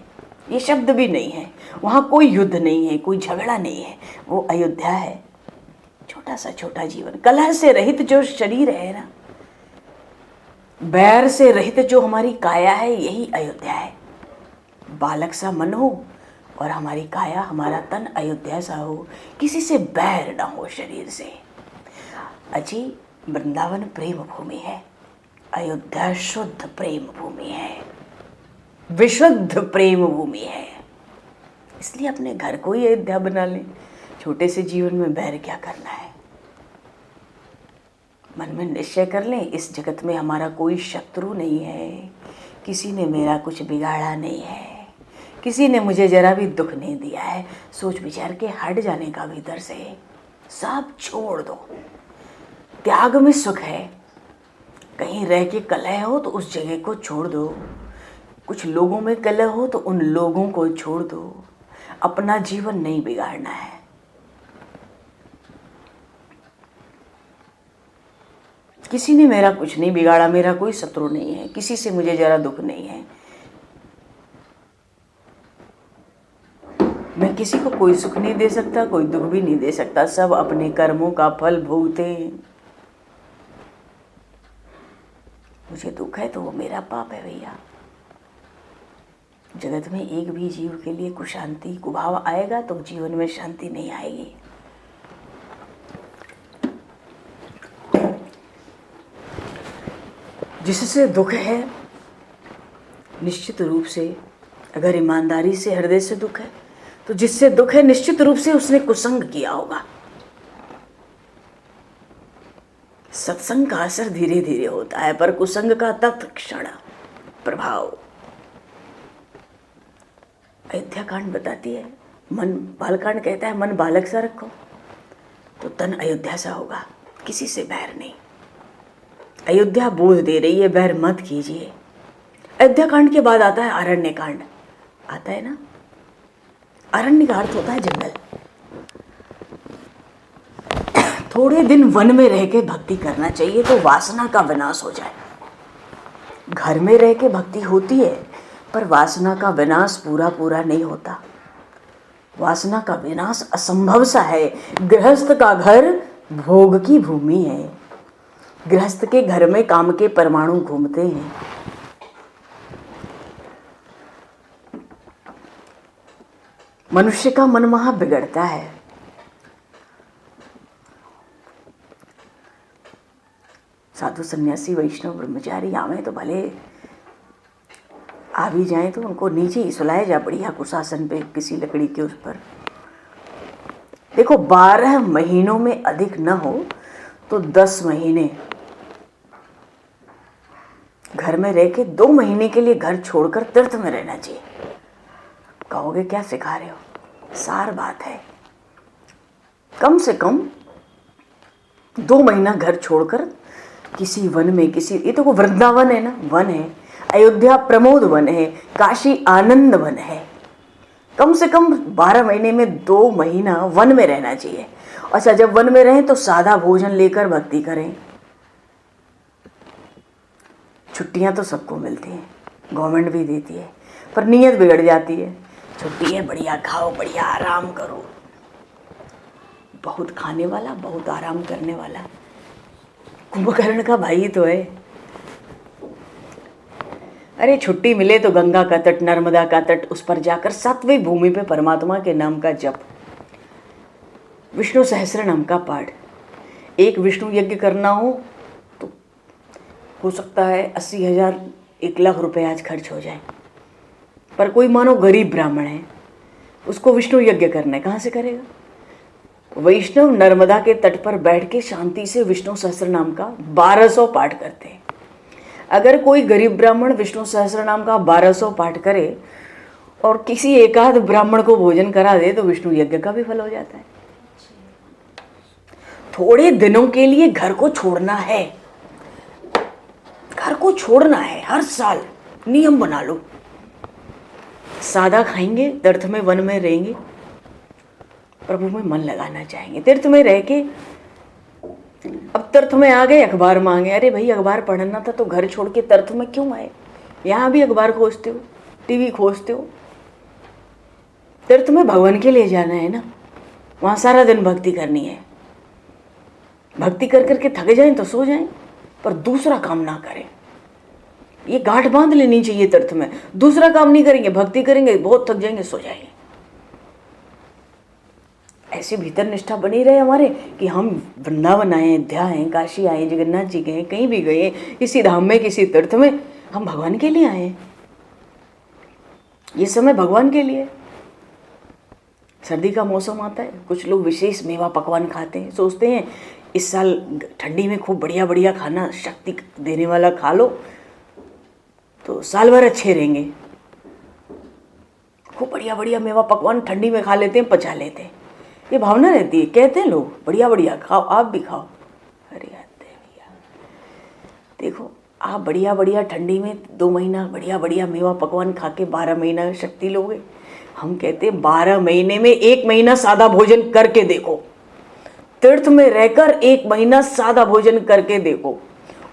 ये शब्द भी नहीं है। वहां कोई युद्ध नहीं है, कोई झगड़ा नहीं है, वो अयोध्या है। छोटा सा छोटा जीवन, कलह से रहित जो शरीर है ना, बैर से रहित जो हमारी काया है, यही अयोध्या है। बालक सा मन हो और हमारी काया, हमारा तन अयोध्या सा हो, किसी से बैर ना हो शरीर से। अजी वृंदावन प्रेम भूमि है, अयोध्या शुद्ध प्रेम भूमि है, विशुद्ध प्रेम भूमि है। इसलिए अपने घर को ही अयोध्या बना लें। छोटे से जीवन में बैर क्या करना है। मन में निश्चय कर लें, इस जगत में हमारा कोई शत्रु नहीं है, किसी ने मेरा कुछ बिगाड़ा नहीं है, किसी ने मुझे जरा भी दुख नहीं दिया है। सोच विचार के हट जाने का भीतर से, सब छोड़ दो। त्याग में सुख है। कहीं रह के कलह हो तो उस जगह को छोड़ दो, कुछ लोगों में कलह हो तो उन लोगों को छोड़ दो। अपना जीवन नहीं बिगाड़ना है। किसी ने मेरा कुछ नहीं बिगाड़ा, मेरा कोई शत्रु नहीं है, किसी से मुझे जरा दुख नहीं है। मैं किसी को कोई सुख नहीं दे सकता, कोई दुख भी नहीं दे सकता। सब अपने कर्मों का फल भोगते हैं। मुझे दुख है तो वो मेरा पाप है भैया। जगत में एक भी जीव के लिए कुशांति कुभाव आएगा तो जीवन में शांति नहीं आएगी। जिससे दुख है, निश्चित रूप से, अगर ईमानदारी से हृदय से दुख है तो जिससे दुख है निश्चित रूप से उसने कुसंग किया होगा। सत्संग का असर धीरे धीरे होता है, पर कुसंग का तत्क्षण प्रभाव। अयोध्या कांड बताती है, मन बालकांड कहता है मन बालक सा रखो तो तन अयोध्या सा होगा, किसी से बैर नहीं। अयोध्या बोध दे रही है, बैर मत कीजिए। अयोध्या कांड के बाद आता है अरण्य कांड, आता है ना। अरण्य का अर्थ होता है जंगल। थोड़े दिन वन में रह के भक्ति करना चाहिए तो वासना का विनाश हो जाए। घर में रह के भक्ति होती है पर वासना का विनाश पूरा पूरा नहीं होता। वासना का विनाश असंभव सा है। गृहस्थ का घर भोग की भूमि है। गृहस्थ के घर में काम के परमाणु घूमते हैं। मनुष्य का मन वहां बिगड़ता है। साधु सन्यासी वैष्णव ब्रह्मचारी आवे तो भले आ भी जाए तो उनको नीचे ही सुलाया जा बढ़िया कुशासन पे, किसी लकड़ी के उस पर। देखो 12 महीनों में अधिक न हो तो 10 महीने घर में रह के 2 महीने के लिए घर छोड़कर तीर्थ में रहना चाहिए। कहोगे क्या सिखा रहे हो? सार बात है। कम से कम 2 महीना घर छोड़कर किसी वन में, किसी, ये तो वृंदावन है ना, वन है। अयोध्या प्रमोद वन है, काशी आनंद वन है। कम से कम 12 महीने में 2 महीना वन में रहना चाहिए। अच्छा, जब वन में रहें तो सादा भोजन लेकर भक्ति करें। छुट्टियां तो सबको मिलती हैं, गवर्नमेंट भी देती है, पर नीयत बिगड़ जाती है। छुट्टी है, बढ़िया खाओ, बढ़िया आराम करो। बहुत खाने वाला, बहुत आराम करने वाला कुंभकर्ण का भाई तो है। अरे छुट्टी मिले तो गंगा का तट, नर्मदा का तट, उस पर जाकर 7वें भूमि पे परमात्मा के नाम का जप, विष्णु सहस्र नाम का पाठ। एक विष्णु यज्ञ करना हो सकता है 80,000 1 लाख रुपए आज खर्च हो जाए। पर कोई मानो गरीब ब्राह्मण है, उसको विष्णु यज्ञ करना है, कहाँ से करेगा? वैष्णव नर्मदा के तट पर बैठ के शांति से विष्णु सहस्र नाम का 1200 पाठ करते हैं। अगर कोई गरीब ब्राह्मण विष्णु सहस्र नाम का 1200 पाठ करे और किसी एकाध ब्राह्मण को भोजन करा दे तो विष्णु यज्ञ का भी फल हो जाता है। थोड़े दिनों के लिए घर को छोड़ना है, घर को छोड़ना है। हर साल नियम बना लो। सादा खाएंगे, तीर्थ में वन में रहेंगे, प्रभु में मन लगाना चाहेंगे। तीर्थ में रह के, अब तीर्थ में आ गए, अखबार मांगे। अरे भाई, अखबार पढ़ना था तो घर छोड़ के तीर्थ में क्यों आए? यहाँ भी अखबार खोजते हो, टीवी खोजते हो। तीर्थ में भगवान के लिए जाना है ना, वहाँ सारा दिन भक्ति करनी है। भक्ति कर करके थक जाएं तो सो जाएं, पर दूसरा काम ना करें। ये गांठ बांध लेनी चाहिए तीर्थ में। दूसरा काम नहीं करेंगे, भक्ति करेंगे, बहुत थक जाएंगे, सो जाएंगे। ऐसी भीतर निष्ठा बनी रहे हमारे कि हम वृंदावन आए, अयोध्या आए, काशी आए, जगन्नाथ जी गए, कहीं भी गए, किसी धाम में, किसी तीर्थ में, हम भगवान के लिए आए। ये समय भगवान के लिए। सर्दी का मौसम आता है, कुछ लोग विशेष मेवा पकवान खाते हैं, सोचते हैं इस साल ठंडी में खूब बढ़िया बढ़िया खाना, शक्ति देने वाला खा लो तो साल भर अच्छे रहेंगे। खूब बढ़िया बढ़िया मेवा पकवान ठंडी में खा लेते हैं, पचा लेते हैं, ये भावना रहती है। कहते हैं लोग बढ़िया बढ़िया खाओ, आप भी खाओ। अरे भैया देखो, आप बढ़िया बढ़िया ठंडी में 2 महीना बढ़िया बढ़िया मेवा पकवान खा के 12 महीना शक्ति लोगे। हम कहते हैं 12 महीने में 1 महीना सादा भोजन करके देखो। तीर्थ में रहकर 1 महीना सादा भोजन करके देखो।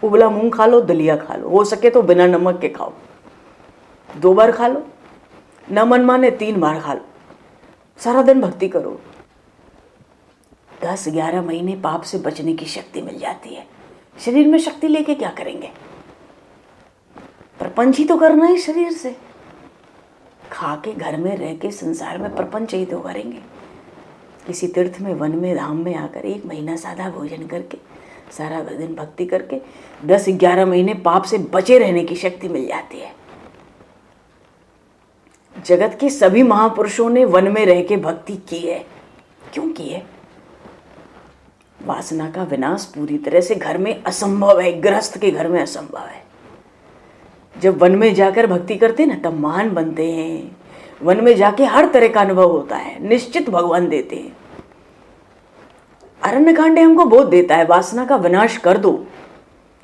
उबला मूंग खा लो, दलिया खा लो, हो सके तो बिना नमक के खाओ। 2 बार खा लो, न मन माने 3 बार खा लो, सारा दिन भक्ति करो। 10-11 महीने पाप से बचने की शक्ति मिल जाती है। शरीर में शक्ति लेके क्या करेंगे? प्रपंच ही तो करना है शरीर से। खा के घर में रह के संसार में प्रपंच ही तो करेंगे। किसी तीर्थ में, वन में, धाम में आकर 1 महीना सादा भोजन करके, सारा दिन भक्ति करके 10-11 महीने पाप से बचे रहने की शक्ति मिल जाती है। जगत के सभी महापुरुषों ने वन में रह के भक्ति की है। क्यों की है? वासना का विनाश पूरी तरह से घर में असंभव है, गृहस्थ के घर में असंभव है। जब वन में जाकर भक्ति करते हैं ना, तब महान बनते हैं। वन में जाके हर तरह का अनुभव होता है, निश्चित भगवान देते हैं। अरण्य कांड हमको बोध देता है, वासना का विनाश कर दो,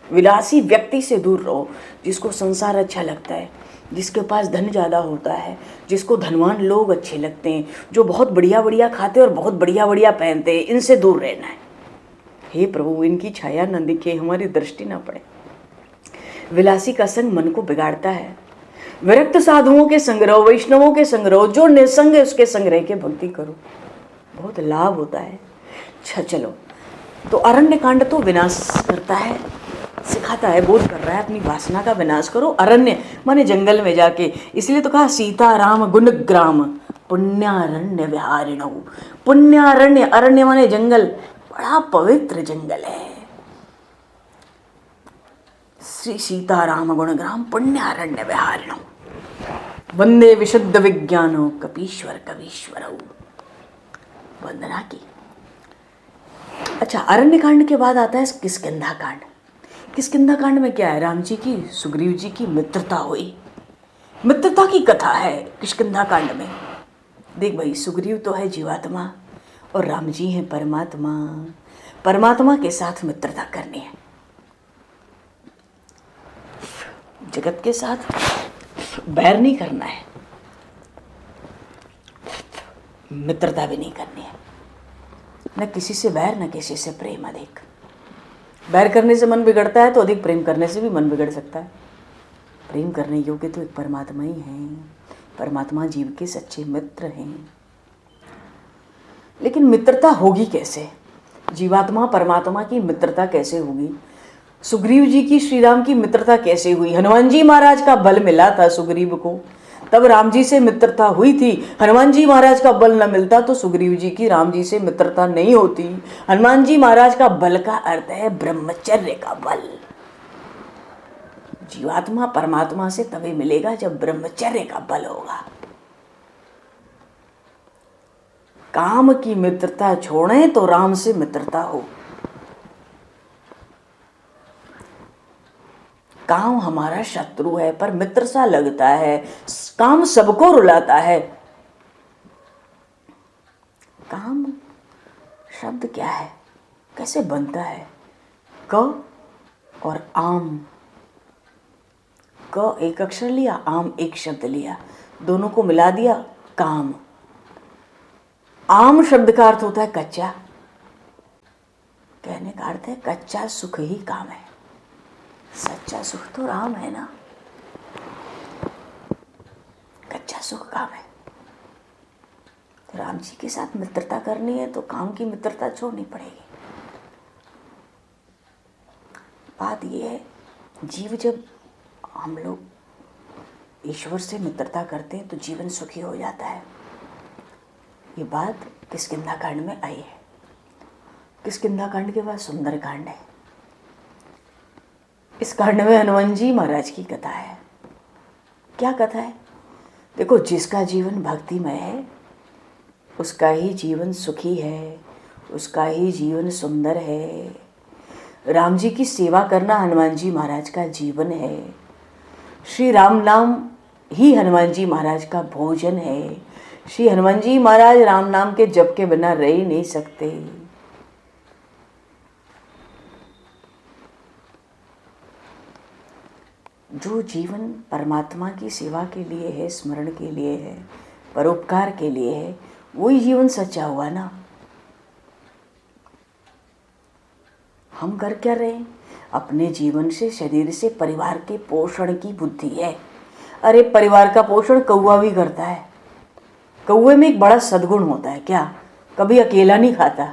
विलासी व्यक्ति से दूर रहो। जिसको संसार अच्छा लगता है, जिसके पास धन ज़्यादा होता है, जिसको धनवान लोग अच्छे लगते हैं, जो बहुत बढ़िया बढ़िया खाते और बहुत बढ़िया बढ़िया पहनते हैं, इनसे दूर रहना है। हे प्रभु, इनकी छाया न दिखे, हमारी दृष्टि न पड़े। विलासी का संग मन को बिगाड़ता है। विरक्त साधुओं के संग रहो, वैष्णवों के संग रहो, जो निसंग है उसके संग रह के भक्ति करो, बहुत लाभ होता है। अच्छा चलो, तो अरण्य कांड तो विनाश करता है, सिखाता है, बोध कर रहा है अपनी वासना का विनाश करो। अरण्य माने जंगल में जाके, इसलिए तो कहा सीता राम गुणग्राम पुण्यारण्य विहारिणौ। पुण्यारण्य, अरण्य माने जंगल, बड़ा पवित्र जंगल है। श्री सीताराम गुणग्राम पुण्यारण्य विहारिणौ वंदे विशुद्ध विज्ञानो कपीश्वर कवीश्वरौ। वंदना की। अच्छा, अरण्य कांड के बाद आता है किष्किंधा कांड। किष्किंधा कांड में क्या है? राम जी की सुग्रीव जी की मित्रता हुई, मित्रता की कथा है किष्किंधा कांड में। देख भाई, सुग्रीव तो है जीवात्मा और राम जी हैं परमात्मा। परमात्मा के साथ मित्रता करनी है, जगत के साथ बैर नहीं करना है, मित्रता भी नहीं करनी है। न किसी से बैर, न किसी से प्रेम। अधिक बैर करने से मन बिगड़ता है, तो अधिक प्रेम करने से भी मन बिगड़ सकता है। प्रेम करने योग्य तो एक परमात्मा ही हैं। परमात्मा जीव के सच्चे मित्र हैं। लेकिन मित्रता होगी कैसे? जीवात्मा परमात्मा की मित्रता कैसे होगी? सुग्रीव जी की श्री राम की मित्रता कैसे हुई? हनुमान जी महाराज का बल मिला था सुग्रीव को, तब राम जी से मित्रता हुई थी। हनुमान जी महाराज का बल न मिलता तो सुग्रीव जी की राम जी से मित्रता नहीं होती। हनुमान जी महाराज का बल का अर्थ है ब्रह्मचर्य का बल। जीवात्मा परमात्मा से तभी मिलेगा जब ब्रह्मचर्य का बल होगा। काम की मित्रता छोड़ें तो राम से मित्रता हो। काम हमारा शत्रु है, पर मित्र सा लगता है। काम सबको रुलाता है। काम शब्द क्या है, कैसे बनता है? क और आम। क एक अक्षर लिया, आम एक शब्द लिया, दोनों को मिला दिया, काम। आम शब्द का अर्थ होता है कच्चा। कहने का अर्थ है कच्चा सुख ही काम है। सच्चा सुख तो राम है ना, कच्चा सुख काम है। तो राम जी के साथ मित्रता करनी है तो काम की मित्रता छोड़नी पड़ेगी। बात यह है, जीव जब हम लोग ईश्वर से मित्रता करते हैं तो जीवन सुखी हो जाता है। ये बात किष्किंधा कांड में आई है। किष्किंधा कांड के बाद सुंदर कांड है। इस कांड में हनुमान जी महाराज की कथा है। क्या कथा है? देखो, जिसका जीवन भक्तिमय है उसका ही जीवन सुखी है, उसका ही जीवन सुंदर है। राम जी की सेवा करना हनुमान जी महाराज का जीवन है। श्री राम नाम ही हनुमान जी महाराज का भोजन है। श्री हनुमान जी महाराज राम नाम के जप के बिना रह ही नहीं सकते। जो जीवन परमात्मा की सेवा के लिए है, स्मरण के लिए है, परोपकार के लिए है, वही जीवन सच्चा हुआ ना। हम कर क्या रहे हैं? अपने जीवन से, शरीर से परिवार के पोषण की बुद्धि है। अरे परिवार का पोषण कौवा भी करता है। कौवे में एक बड़ा सद्गुण होता है, क्या? कभी अकेला नहीं खाता।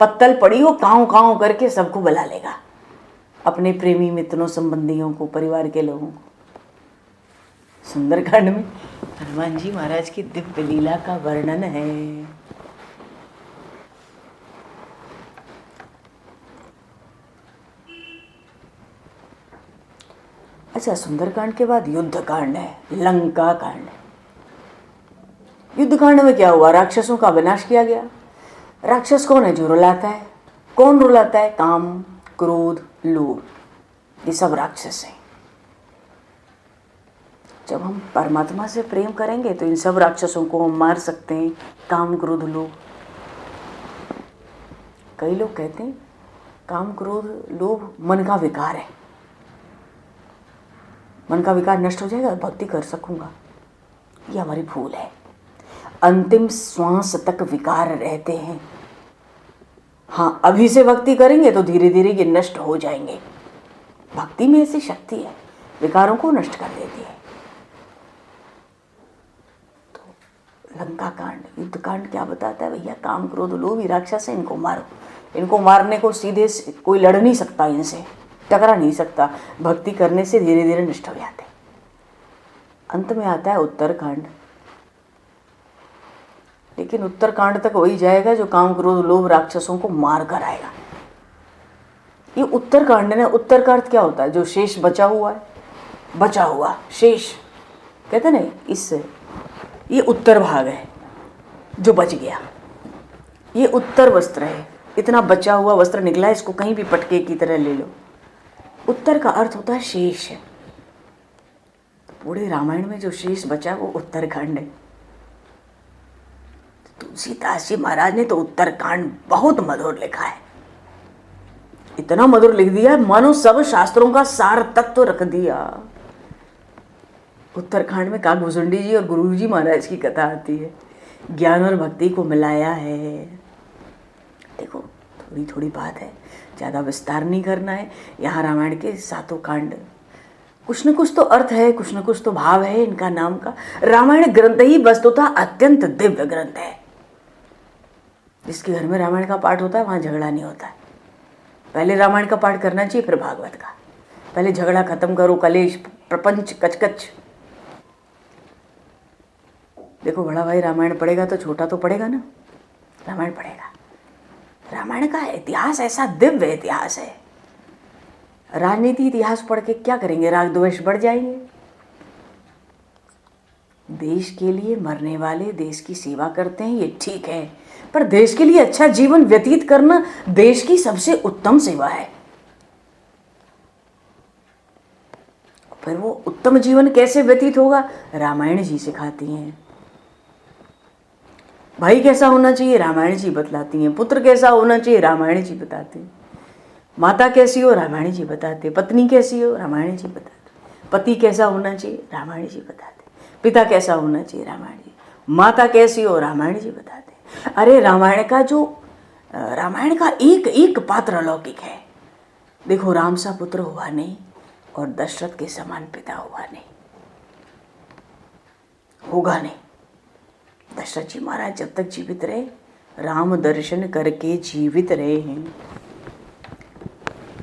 पत्तल पड़ी हो काँव काँव करके सबको बुला लेगा, अपने प्रेमी मित्रों, संबंधियों को, परिवार के लोगों को। सुंदरकांड में हनुमान जी महाराज की दिव्य लीला का वर्णन है। अच्छा, सुंदरकांड के बाद युद्ध कांड है, लंका कांड। युद्ध कांड में क्या हुआ? राक्षसों का विनाश किया गया। राक्षस कौन है जो रुलाता है? कौन रुलाता है? काम, क्रोध, लोभ, ये सब राक्षस हैं। जब हम परमात्मा से प्रेम करेंगे तो इन सब राक्षसों को हम मार सकते हैं। काम, क्रोध, लोभ। कई लोग कहते हैं काम, क्रोध, लोभ मन का विकार है, मन का विकार नष्ट हो जाएगा भक्ति कर सकूंगा। ये हमारी भूल है। अंतिम श्वास तक विकार रहते हैं। हाँ, अभी से भक्ति करेंगे तो धीरे धीरे ये नष्ट हो जाएंगे। भक्ति में ऐसी शक्ति है, विकारों को नष्ट कर देती है। तो लंका कांड, युद्ध कांड क्या बताता है? भैया काम, क्रोध, लोभ ही राक्षस है, इनको मारो। इनको मारने को सीधे कोई लड़ नहीं सकता, इनसे टकरा नहीं सकता। भक्ति करने से धीरे धीरे नष्ट हो जाते। अंत में आता है उत्तरकांड। लेकिन उत्तरकांड तक वही जाएगा जो काम, क्रोध, लोभ राक्षसों को मार कर आएगा। ये उत्तरकांड है ना। उत्तर का अर्थ क्या होता है? जो शेष बचा हुआ है, बचा हुआ शेष कहते ना, इससे ये उत्तर भाग है जो बच गया। ये उत्तर वस्त्र है, इतना बचा हुआ वस्त्र निकला है, इसको कहीं भी पटके की तरह ले लो। उत्तर का अर्थ होता है शेष है। पूरे रामायण में जो शेष बचा वो उत्तरकांड है। तुलसीदास जी महाराज ने तो उत्तरकांड बहुत मधुर लिखा है। इतना मधुर लिख दिया मानो सब शास्त्रों का सार तत्व रख दिया। उत्तरकांड में काकभूषुंडी जी और गुरु जी महाराज की कथा आती है। ज्ञान और भक्ति को मिलाया है। देखो, थोड़ी थोड़ी बात है, ज़्यादा विस्तार नहीं करना है। यहाँ रामायण के 7 कांड, कुछ न कुछ तो अर्थ है, कुछ न कुछ तो भाव है इनका नाम का। रामायण ग्रंथ ही वस्तुतः अत्यंत दिव्य ग्रंथ है। जिसके घर में रामायण का पाठ होता है वहाँ झगड़ा नहीं होता है। पहले रामायण का पाठ करना चाहिए, फिर भागवत का। पहले झगड़ा खत्म करो, कलेश, प्रपंच, कचकच। देखो, बड़ा भाई रामायण पढ़ेगा तो छोटा तो पढ़ेगा ना, रामायण पढ़ेगा। रामायण का इतिहास ऐसा दिव्य इतिहास है। राजनीति इतिहास पढ़ के क्या करेंगे? राग द्वेष बढ़ जाएंगे। देश के लिए मरने वाले देश की सेवा करते हैं, ये ठीक है, पर देश के लिए अच्छा जीवन व्यतीत करना देश की सबसे उत्तम सेवा है। फिर वो उत्तम जीवन कैसे व्यतीत होगा? रामायण जी सिखाती हैं। भाई कैसा होना चाहिए? रामायण जी बतलाती हैं। पुत्र कैसा होना चाहिए? रामायण जी बताते हैं। माता कैसी हो? रामायण जी बताते। पत्नी कैसी हो? रामायण जी बताते। पति कैसा होना चाहिए? रामायण जी बताते। पिता कैसा होना चाहिए? रामायण जी। माता कैसी हो? रामायण जी बताते। अरे रामायण का एक एक पात्र अलौकिक है। देखो, राम सा पुत्र हुआ नहीं और दशरथ के समान पिता हुआ नहीं, होगा नहीं। दशरथ जी महाराज जब तक जीवित रहे, राम दर्शन करके जीवित रहे हैं।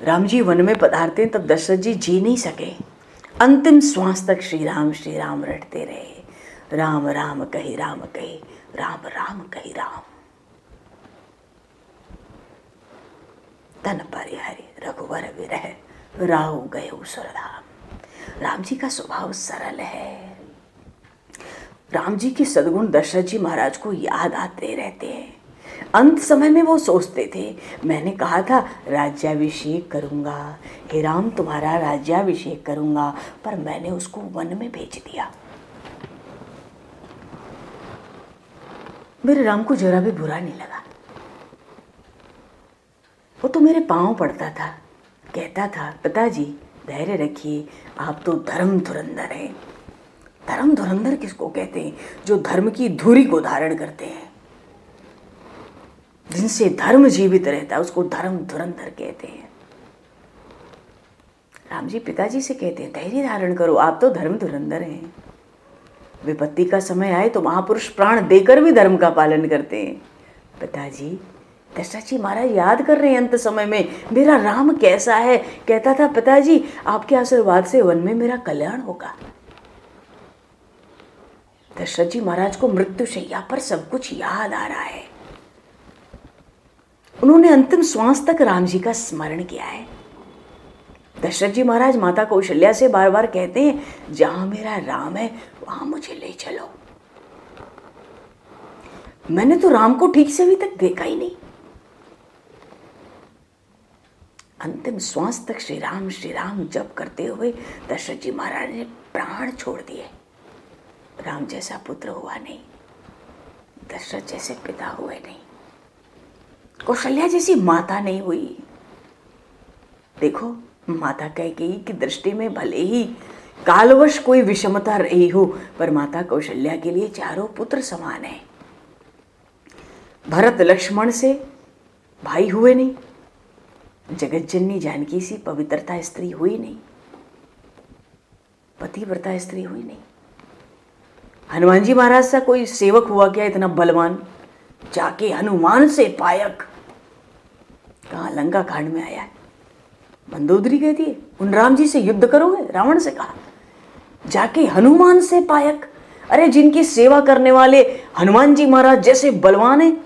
राम जी वन में पधारते तब दशरथ जी जी नहीं सके। अंतिम श्वास तक श्री राम रटते रहे। राम राम कही राम राम कही राम, तन परिहरि रघुवर विरह, राहु गयो सुरधाम। राम जी का स्वभाव सरल है। राम जी के सद्गुण दशरथ जी महाराज को याद आते रहते हैं। अंत समय में वो सोचते थे, मैंने कहा था राज्याभिषेक करूंगा, हे राम तुम्हारा राज्याभिषेक करूंगा, पर मैंने उसको वन में भेज दिया। मेरे राम को जरा भी बुरा नहीं लगा। वो तो मेरे पांव पड़ता था, कहता था पिताजी धैर्य रखिए, आप तो धर्म धुरंधर हैं। धर्म धुरंधर किसको कहते हैं? जो धर्म की धुरी को धारण करते हैं, जिनसे धर्म जीवित रहता है, उसको धर्म धुरंधर कहते हैं। राम जी पिताजी से कहते हैं धैर्य धारण करो, आप तो धर्म धुरंधर हैं। विपत्ति का समय आए तो महापुरुष प्राण देकर भी धर्म का पालन करते हैं। पिताजी, दशरथ जी महाराज याद कर रहे हैं अंत समय में मेरा राम कैसा है। कहता था पिताजी आपके आशीर्वाद से वन में मेरा कल्याण होगा। दशरथ जी महाराज को मृत्यु शैया पर सब कुछ याद आ रहा है। उन्होंने अंतिम श्वास तक राम जी का स्मरण किया है। दशरथ जी महाराज माता कौशल्या से बार बार कहते हैं जहां मेरा राम है वहां मुझे ले चलो। मैंने तो राम को ठीक से अभी तक देखा ही नहीं। अंतिम श्वास तक श्री राम जप करते हुए दशरथ जी महाराज ने प्राण छोड़ दिए। राम जैसा पुत्र हुआ नहीं, दशरथ जैसे पिता हुए नहीं, कौशल्या जैसी माता नहीं हुई। देखो माता कैकेयी की दृष्टि में भले ही कालवश कोई विषमता रही हो, पर माता कौशल्या के लिए चारों पुत्र समान हैं। भरत लक्ष्मण से भाई हुए नहीं, जगतजननी जानकी सी पवित्रता स्त्री हुई नहीं, पतिव्रता स्त्री हुई नहीं। हनुमान जी महाराज सा कोई सेवक हुआ क्या इतना बलवान, जाके हनुमान से पायक। कहाँ लंका कांड में आया है। मंदोदरी कहती है उन राम जी से युद्ध करोगे, रावण से कहा, जाके हनुमान से पायक। अरे जिनकी सेवा करने वाले हनुमान जी महाराज जैसे बलवान हैं,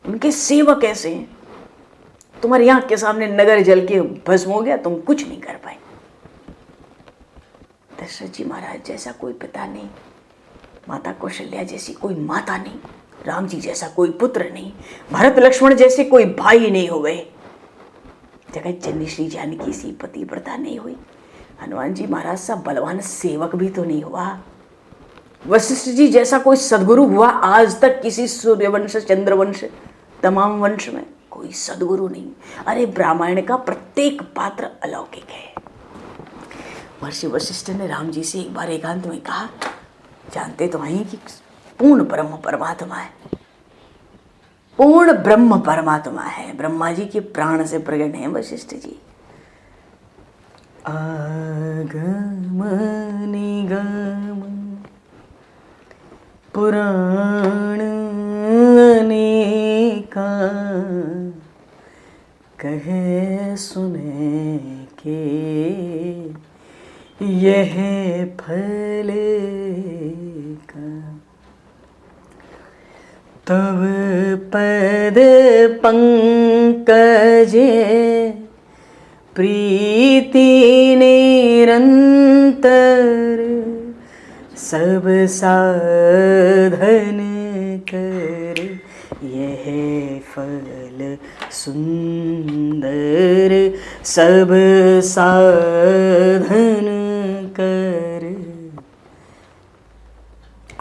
उनके सेवक ऐसे हैं। तुम्हारी आंख के सामने नगर जल के भस्म हो गया, तुम कुछ नहीं कर पाए। दशरथ जी महाराज जैसा कोई पिता नहीं, माता कौशल्या जैसी कोई माता नहीं, राम जी जैसा कोई पुत्र नहीं, भरत लक्ष्मण जैसे कोई भाई नहीं हुए, जगत जननी श्री जानकी सी पतिव्रता नहीं हुई, हनुमान जी महाराज सा बलवान सेवक भी तो नहीं हुआ, वशिष्ठ जी जैसा कोई सदगुरु हुआ आज तक किसी सूर्यवंश चंद्रवंश तमाम वंश में कोई सदगुरु नहीं। अरे रामायण का प्रत्येक पात्र अलौकिक है। महर्षि वशिष्ठ ने राम जी से एक बार एकांत में कहा, जानते तो हैं कि पूर्ण ब्रह्म परमात्मा है, पूर्ण ब्रह्म परमात्मा है, ब्रह्मा जी के प्राण से प्रकट है वशिष्ठ जी। आगम निगम पुराण अनेका, कहे सुने के यह फल का, तब पद पंकजे प्रीति निरंतर, सब साधन कर यह फल सुंदर, सब साधन कर।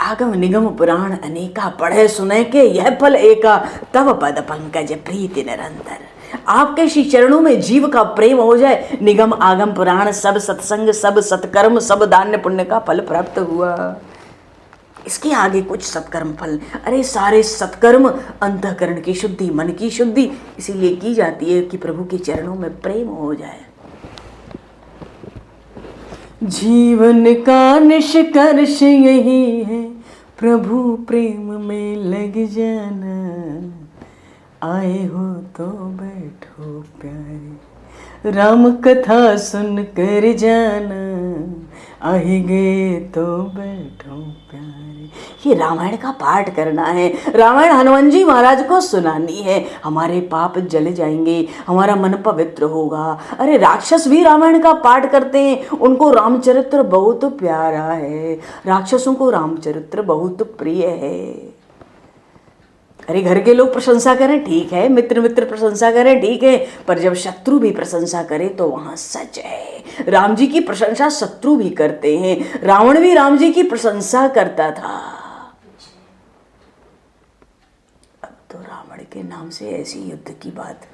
आगम निगम पुराण अनेका, पढ़े सुने के यह फल एका, तब पद पंकज प्रीति निरंतर। आपके श्री चरणों में जीव का प्रेम हो जाए, निगम आगम पुराण सब सत्संग सब सत्कर्म सब दान्य पुण्य का फल प्राप्त हुआ। इसके आगे कुछ सत्कर्म फल, अरे सारे सत्कर्म अंतःकरण की शुद्धि, मन की शुद्धि इसीलिए की जाती है कि प्रभु के चरणों में प्रेम हो जाए। जीवन का निष्कर्ष यही है, प्रभु प्रेम में लग जाना, आए हो तो बैठो प्यारे, राम कथा सुन कर जाना, आएंगे तो बैठो प्यारे। ये रामायण का पाठ करना है, रामायण हनुमान जी महाराज को सुनानी है, हमारे पाप जल जाएंगे, हमारा मन पवित्र होगा। अरे राक्षस भी रामायण का पाठ करते हैं, उनको रामचरित्र बहुत प्यारा है, राक्षसों को रामचरित्र बहुत प्रिय है। अरे घर के लोग प्रशंसा करें ठीक है, मित्र मित्र प्रशंसा करें ठीक है, पर जब शत्रु भी प्रशंसा करे तो वहां सच है। राम जी की प्रशंसा शत्रु भी करते हैं, रावण भी राम जी की प्रशंसा करता था। अब तो रावण के नाम से ऐसी युद्ध की बात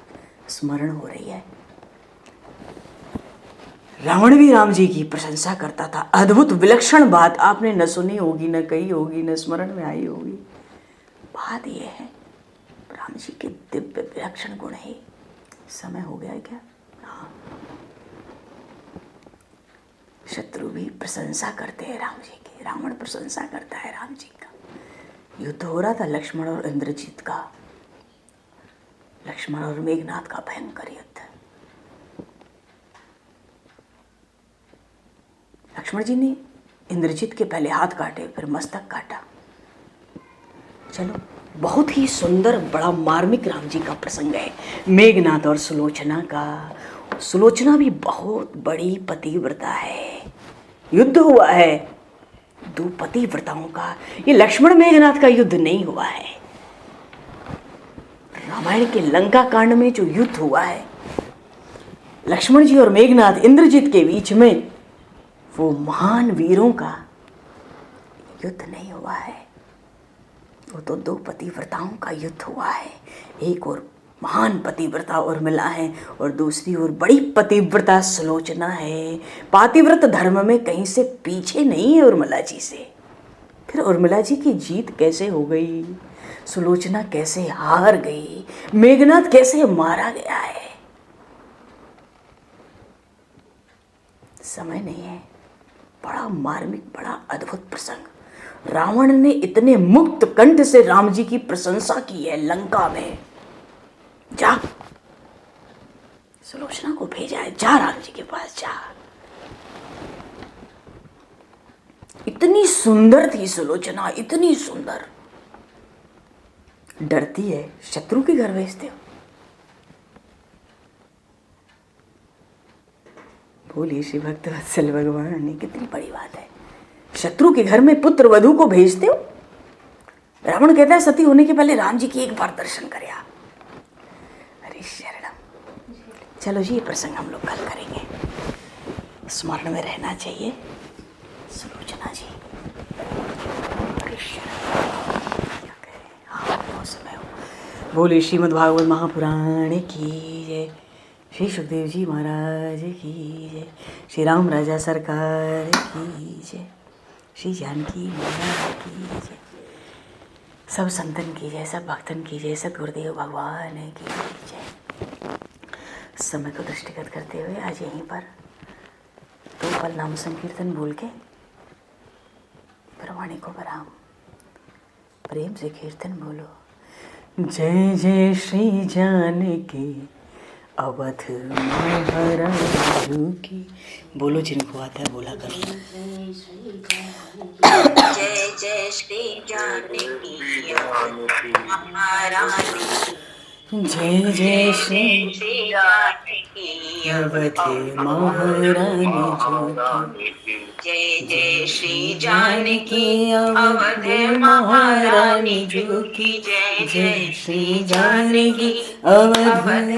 स्मरण हो रही है। रावण भी राम जी की प्रशंसा करता था। अद्भुत विलक्षण बात आपने न सुनी होगी, न कही होगी, न स्मरण में आई होगी। बात यह है राम जी के दिव्य विलक्षण गुण है। समय हो गया है क्या? हाँ। शत्रु भी प्रशंसा करते हैं राम जी की, रावण प्रशंसा करता है राम जी का। युद्ध हो रहा था लक्ष्मण और इंद्रजीत का, लक्ष्मण और मेघनाथ का भयंकर युद्ध। लक्ष्मण जी ने इंद्रजीत के पहले हाथ काटे, फिर मस्तक काटा। चलो, बहुत ही सुंदर बड़ा मार्मिक राम जी का प्रसंग है, मेघनाथ और सुलोचना का। सुलोचना भी बहुत बड़ी पतिव्रता है, युद्ध हुआ है दो पतिव्रताओं का। ये लक्ष्मण मेघनाथ का युद्ध नहीं हुआ है। रामायण के लंका कांड में जो युद्ध हुआ है लक्ष्मण जी और मेघनाथ इंद्रजीत के बीच में, वो महान वीरों का युद्ध नहीं हुआ है। वो तो दो पतिव्रताओं का युद्ध हुआ है। एक और महान पतिव्रता उर्मिला है और दूसरी ओर बड़ी पतिव्रता सुलोचना है। पातिव्रत धर्म में कहीं से पीछे नहीं है उर्मिला जी से। फिर उर्मिला जी की जीत कैसे हो गई, सुलोचना कैसे हार गई, मेघनाथ कैसे मारा गया है, समय नहीं है। बड़ा मार्मिक, बड़ा अद्भुत प्रसंग। रावण ने इतने मुक्त कंठ से राम जी की प्रशंसा की है लंका में। जा, सुलोचना को भेजा है, जा राम जी के पास जा। इतनी सुंदर थी सुलोचना, इतनी सुंदर। डरती है, शत्रु के घर भेजते हो। बोलिए श्री भक्त वत्सल भगवान ने, कितनी बड़ी बात है। शत्रु के घर में पुत्र वधू को भेजते हो। रावण कहता है सती होने के पहले राम जी की एक बार दर्शन करे। अरे शरणम। चलो जी, ये प्रसंग हम लोग कल करेंगे, स्मरण में रहना चाहिए। सुलोचना जी, अरे शरणम। हाँ, बहुत समय हो। बोले श्रीमद् भागवत महापुराण की जय, श्री सुखदेव जी महाराज की जय, श्री राम राजा सरकार की जय, श्री जानकी मैया की जय, सब संतन की जय, सब भक्तन की जय, सद्गुरुदेव भगवान की जय। समय को दृष्टिगत करते हुए आज यहीं पर दो पल नाम संकीर्तन बोल के प्रवाणी को बराम प्रेम से कीर्तन बोलो। जय जय श्री जानकी अवध महाराज की। बोलो, जिनको आता है बोला करो। जय जय श्री जानकी महाराज, जय जय श्री जानकी अवध महारानी जो, जय जय श्री जानकी अवध महारानी जो की। जय जय श्री जानकी अवध